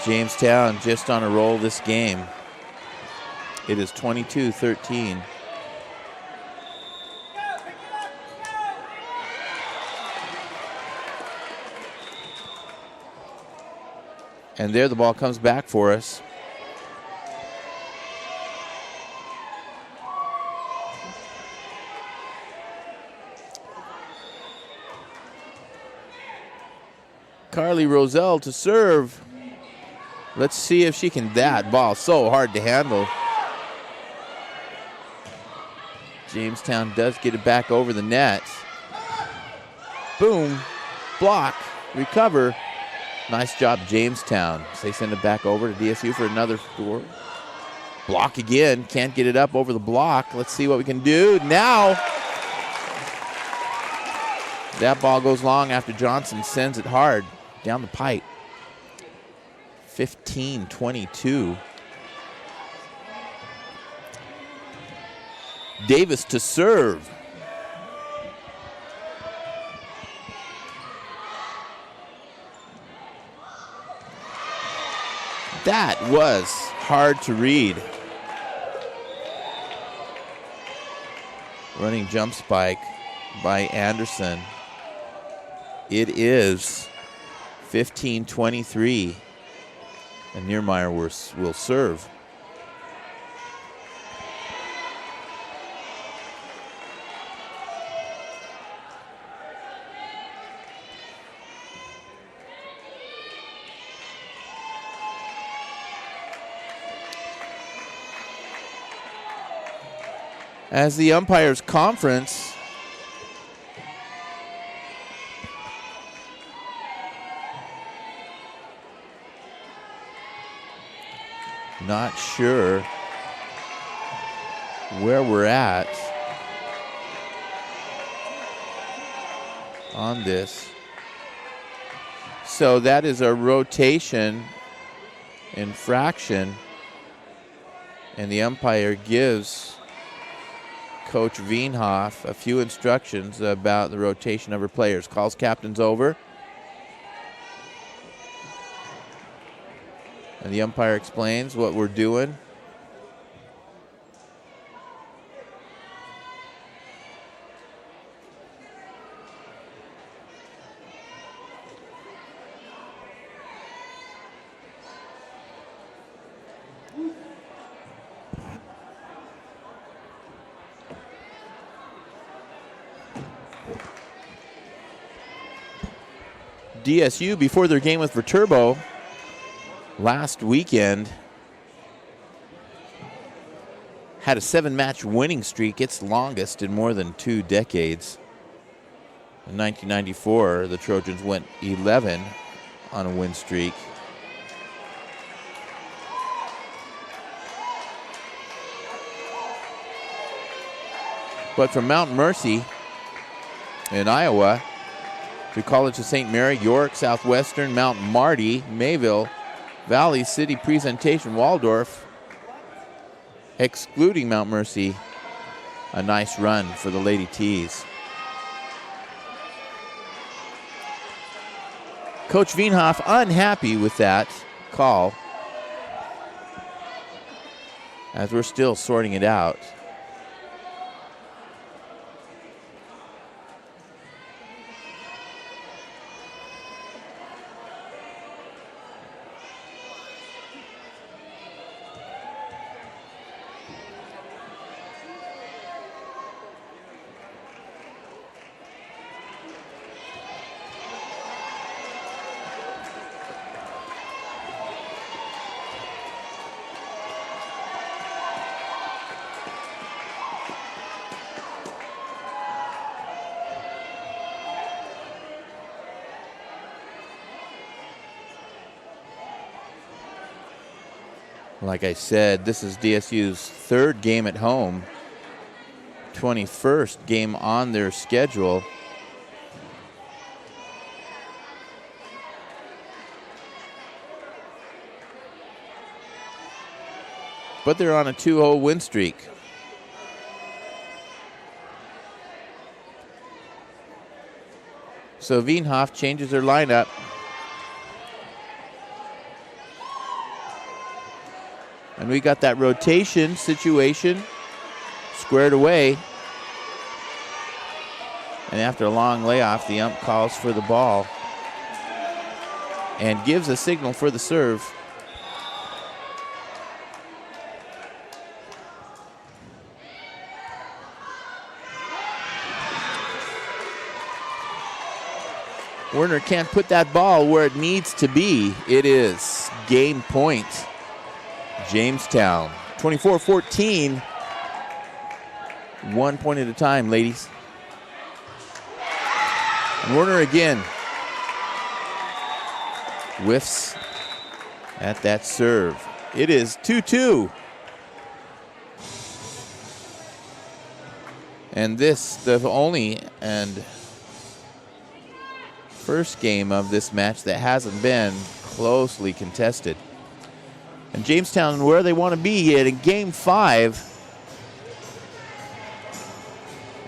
Jamestown just on a roll this game. It is 22-13. And there the ball comes back for us. Carly Roselle to serve. Let's see if she can. That ball so hard to handle. Jamestown does get it back over the net. Boom, block, recover. Nice job, Jamestown. They send it back over to DSU for another score. Block again, can't get it up over the block. Let's see what we can do now. That ball goes long after Johnson sends it hard down the pipe. 15-22. Davis to serve. That was hard to read. Running jump spike by Anderson. It is 15-23. And Niermeyer will serve. As the umpires conference, not sure where we're at on this. So that is a rotation infraction, and the umpire gives Coach Wienhoff a few instructions about the rotation of her players. Calls captains over. And the umpire explains what we're doing. DSU, before their game with Viterbo last weekend, had a 7-match winning streak, its longest in more than 2 decades. In 1994, the Trojans went 11 on a win streak. But from Mount Mercy in Iowa to College of St. Mary, York, Southwestern, Mount Marty, Mayville, Valley City, Presentation, Waldorf, excluding Mount Mercy, a nice run for the Lady T's. Coach Wienhoff unhappy with that call as we're still sorting it out. Like I said, this is DSU's third game at home, 21st game on their schedule. But they're on a 2-0 win streak. So Wienhoff changes their lineup. And we got that rotation situation squared away. And after a long layoff, the ump calls for the ball and gives a signal for the serve. Werner can't put that ball where it needs to be. It is game point. Jamestown, 24-14. 1 point at a time, ladies. And Werner again whiffs at that serve. It is 2-2. And this, the only and first game of this match that hasn't been closely contested. And Jamestown where they want to be in game 5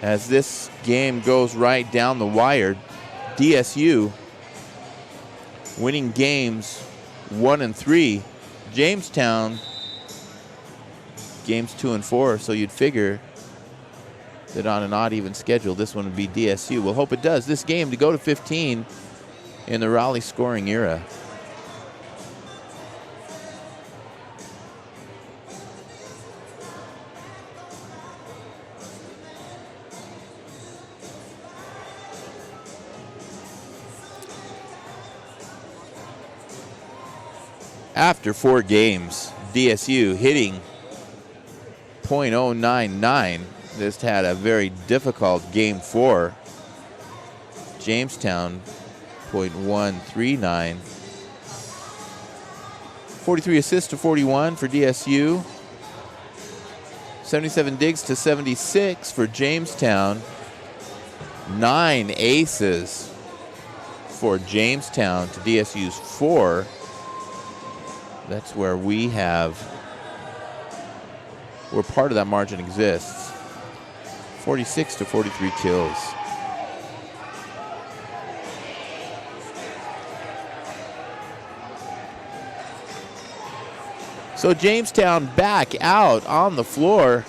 as this game goes right down the wire. DSU winning games 1 and 3. Jamestown games 2 and 4. So you'd figure that on an odd even schedule, this one would be DSU. We'll hope it does. This game to go to 15 in the Raleigh scoring era. After 4 games, DSU hitting .099. Just had a very difficult game 4. Jamestown .139. 43 assists to 41 for DSU. 77 digs to 76 for Jamestown. 9 aces for Jamestown to DSU's 4. That's where we have, where part of that margin exists. 46 to 43 kills. So Jamestown back out on the floor.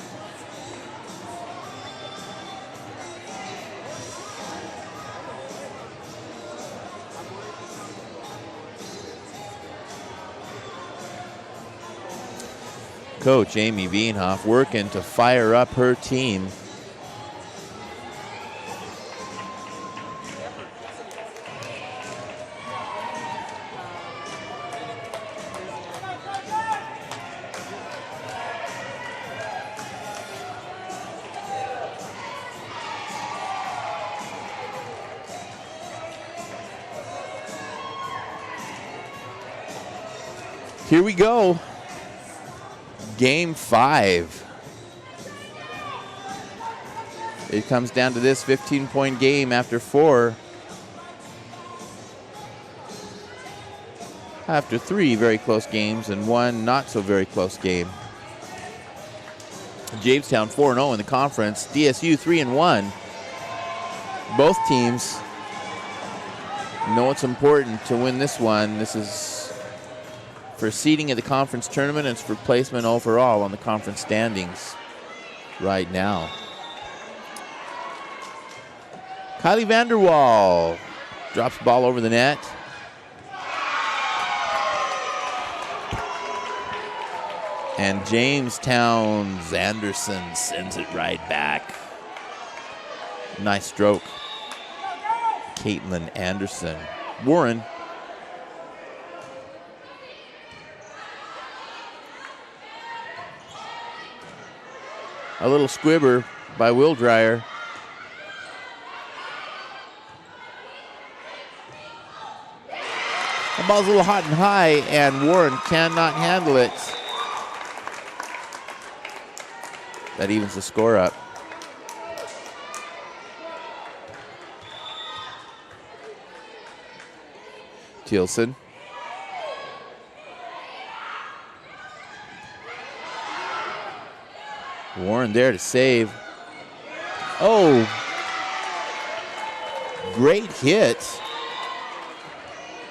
Coach Amy Wienhoff working to fire up her team. Here we go. Game 5. It comes down to this 15-point game after 4. After 3 very close games and 1 not so very close game. Jamestown 4-0 in the conference. DSU 3-1. Both teams know it's important to win this one. This is for seeding at the conference tournament, and it's for placement overall on the conference standings right now. Kylie Vanderwall drops the ball over the net. And Jamestown's Anderson sends it right back. Nice stroke. Caitlin Anderson. Warren. A little squibber by Will Dreyer. The ball's a little hot and high, and Warren cannot handle it. That evens the score up. Thielsen. Warren there to save. Oh, great hit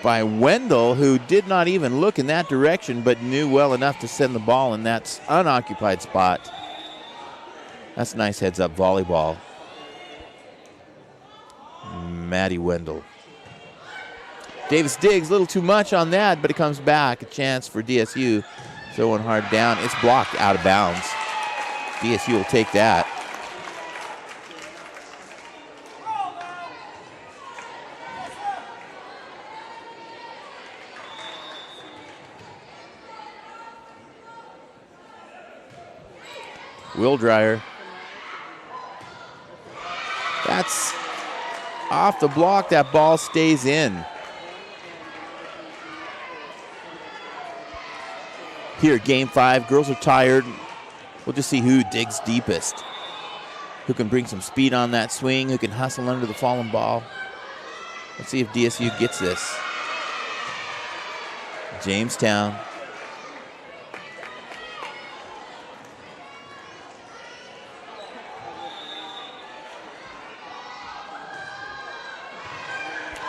by Wendell, who did not even look in that direction, but knew well enough to send the ball in that unoccupied spot. That's nice heads-up volleyball. Maddie Wendell. Davis digs a little too much on that, but it comes back. A chance for DSU. Throwing hard down. It's blocked out of bounds. DSU will take that. Will Dreyer. That's off the block. That ball stays in. Here, game 5. Girls are tired. We'll just see who digs deepest. Who can bring some speed on that swing. Who can hustle under the fallen ball. Let's see if DSU gets this. Jamestown.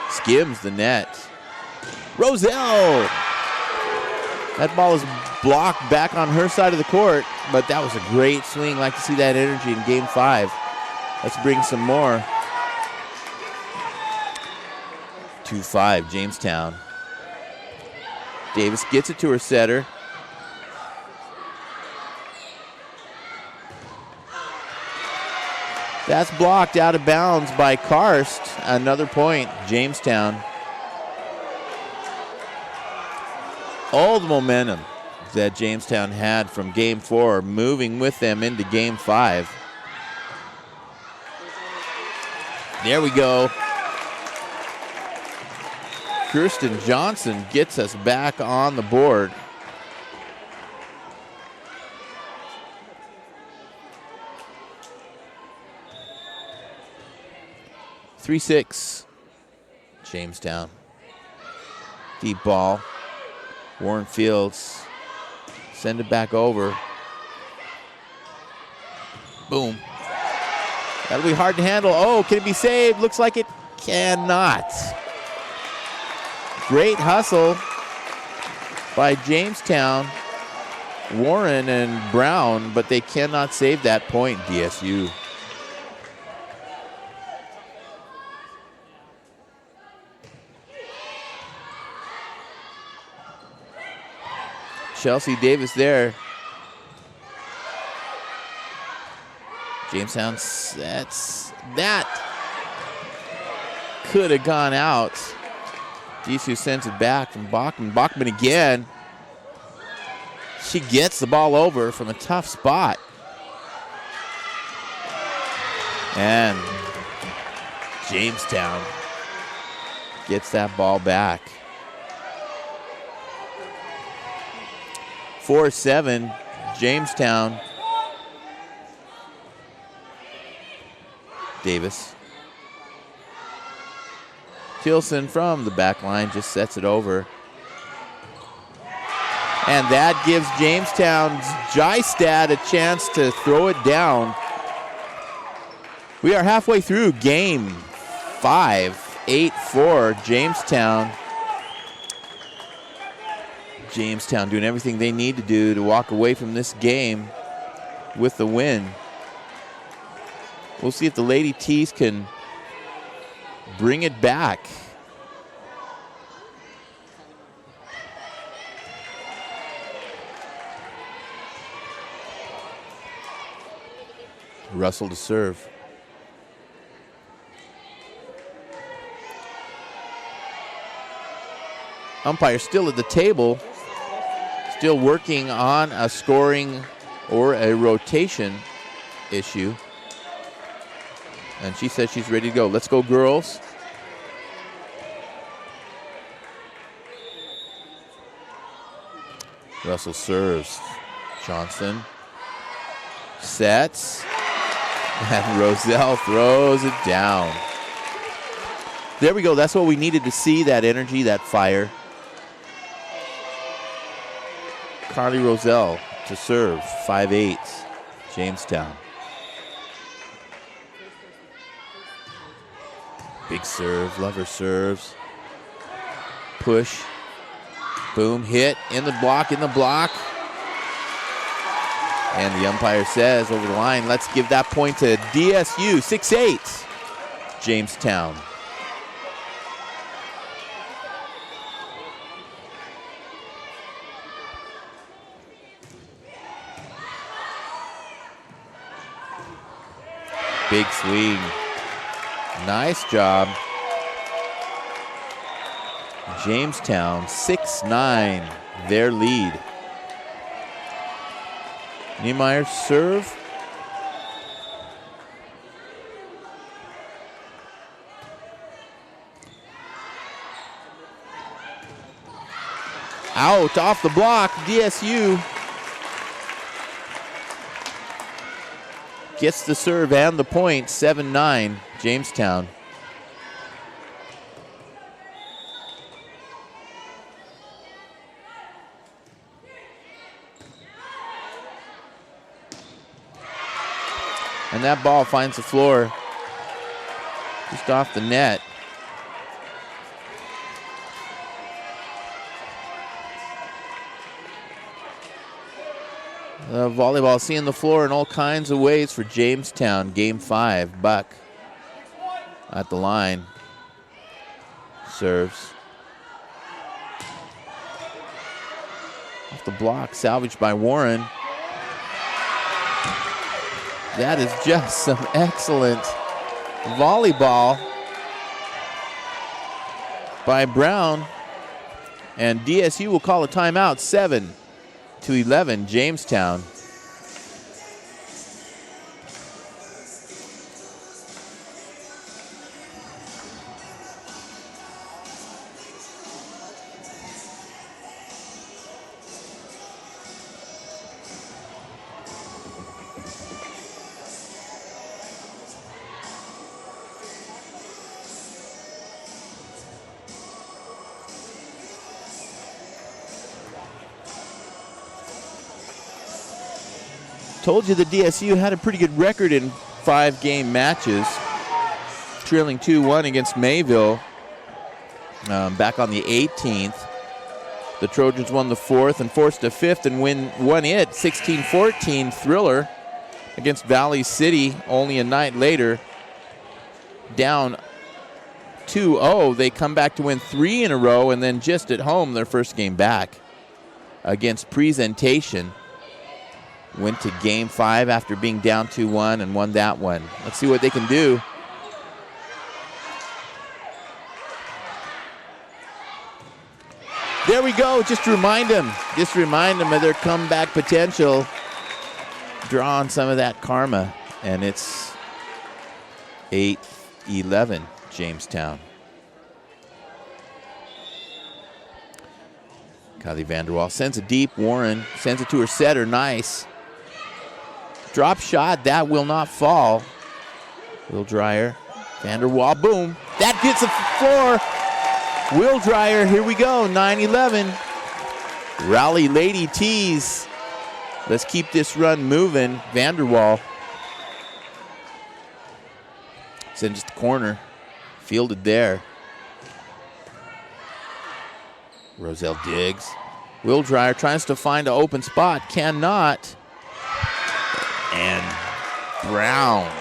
Skims the net. Roselle! That ball is blocked back on her side of the court, but that was a great swing. Like to see that energy in game 5. Let's bring some more. 2-5 Jamestown. Davis gets it to her setter. That's blocked out of bounds by Karst. Another point, Jamestown. All the momentum that Jamestown had from game 4 moving with them into game 5. There we go. Kirsten Johnson gets us back on the board. Three 6 Jamestown. Deep ball. Warren Fields. Send it back over. Boom. That'll be hard to handle. Oh, can it be saved? Looks like it cannot. Great hustle by Jamestown, Warren and Brown, but they cannot save that point, DSU. Chelsea Davis there. Jamestown sets. That could have gone out. DSU sends it back from Bachman. Bachman again. She gets the ball over from a tough spot. And Jamestown gets that ball back. 4-7, Jamestown. Davis. Tilson from the back line just sets it over. And that gives Jamestown's Jystad a chance to throw it down. We are halfway through game 5, 8-4, Jamestown. Jamestown doing everything they need to do to walk away from this game with the win. We'll see if the Lady T's can bring it back. Russell to serve. Umpire still at the table, still working on a scoring or a rotation issue. And she says she's ready to go. Let's go, girls. Russell serves. Johnson sets. And Roselle throws it down. There we go. That's what we needed to see, that energy, that fire. Carly Roselle to serve, 5'8", Jamestown. Big serve, Lover serves. Push, boom, hit, in the block. And the umpire says over the line, let's give that point to DSU, 6'8", Jamestown. Big swing. Nice job. Jamestown, 6-9, their lead. Niemeyer serve. Out, off the block, DSU gets the serve and the point, 7-9, Jamestown. And that ball finds the floor just off the net. The volleyball seeing the floor in all kinds of ways for Jamestown. Game 5, Buck at the line. Serves. Off the block, salvaged by Warren. That is just some excellent volleyball by Brown. And DSU will call a timeout, 7-11, Jamestown. Told you the DSU had a pretty good record in 5-game matches, trailing 2-1 against Mayville back on the 18th. The Trojans won the 4th and forced a 5th and won it 16-14 thriller against Valley City only a night later. Down 2-0, they come back to win 3 in a row, and then just at home their first game back against Presentation. Went to game 5 after being down 2-1 and won that one. Let's see what they can do. There we go. Just remind them of their comeback potential. Draw on some of that karma, and it's 8-11 Jamestown. Kylie Vanderwall sends it deep. Warren sends it to her setter. Nice. Drop shot, that will not fall. Will Dreyer, Vanderwall, boom. That gets the floor. Will Dreyer, here we go, 9-11. Rally Lady tees. Let's keep this run moving. Vanderwall. It's in just the corner. Fielded there. Roselle Diggs. Will Dreyer tries to find an open spot. Cannot. And Brown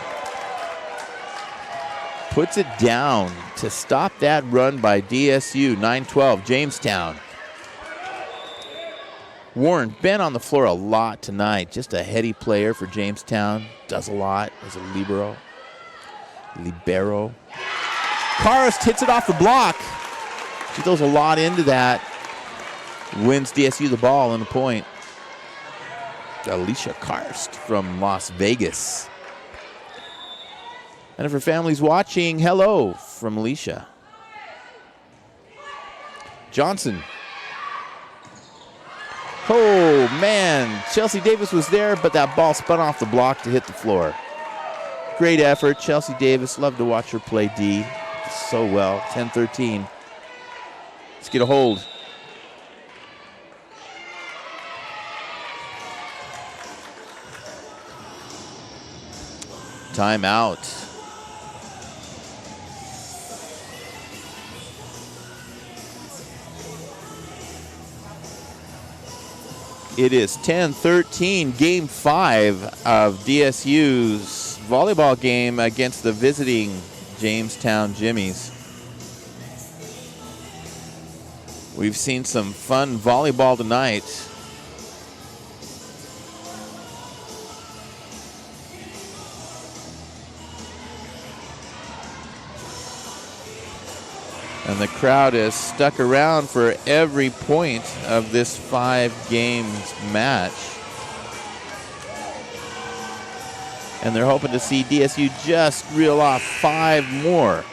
puts it down to stop that run by DSU. 9-12, Jamestown. Warren, been on the floor a lot tonight. Just a heady player for Jamestown. Does a lot as a libero. Karst hits it off the block. She throws a lot into that. Wins DSU the ball and a point. Alicia Karst from Las Vegas. And if her family's watching, hello from Alicia. Johnson. Oh, man. Chelsea Davis was there, but that ball spun off the block to hit the floor. Great effort. Chelsea Davis, love to watch her play D so well. 10-13. Let's get a hold. Timeout. It is 10-13, Game 5 of DSU's volleyball game against the visiting Jamestown Jimmies. We've seen some fun volleyball tonight. And the crowd has stuck around for every point of this 5 games match. And they're hoping to see DSU just reel off 5 more.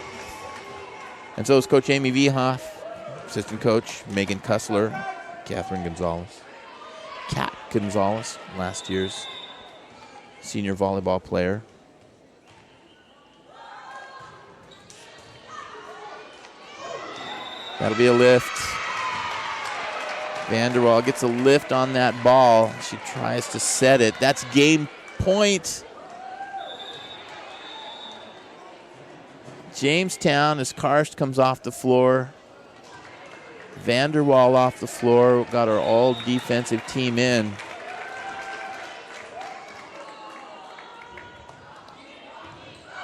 And so is Coach Amy Viehoff, assistant coach Megan Kussler, Catherine Gonzalez. Kat Gonzalez, last year's senior volleyball player. That'll be a lift. Vanderwall gets a lift on that ball. She tries to set it. That's game point. Jamestown as Karst comes off the floor. Vanderwall off the floor. Got our all defensive team in.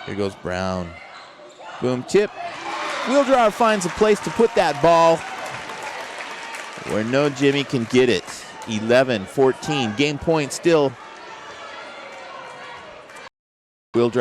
Here goes Brown. Boom, tip. Wheeldriver finds a place to put that ball where no Jimmy can get it. 11-14. Game point still. Wheeldriver.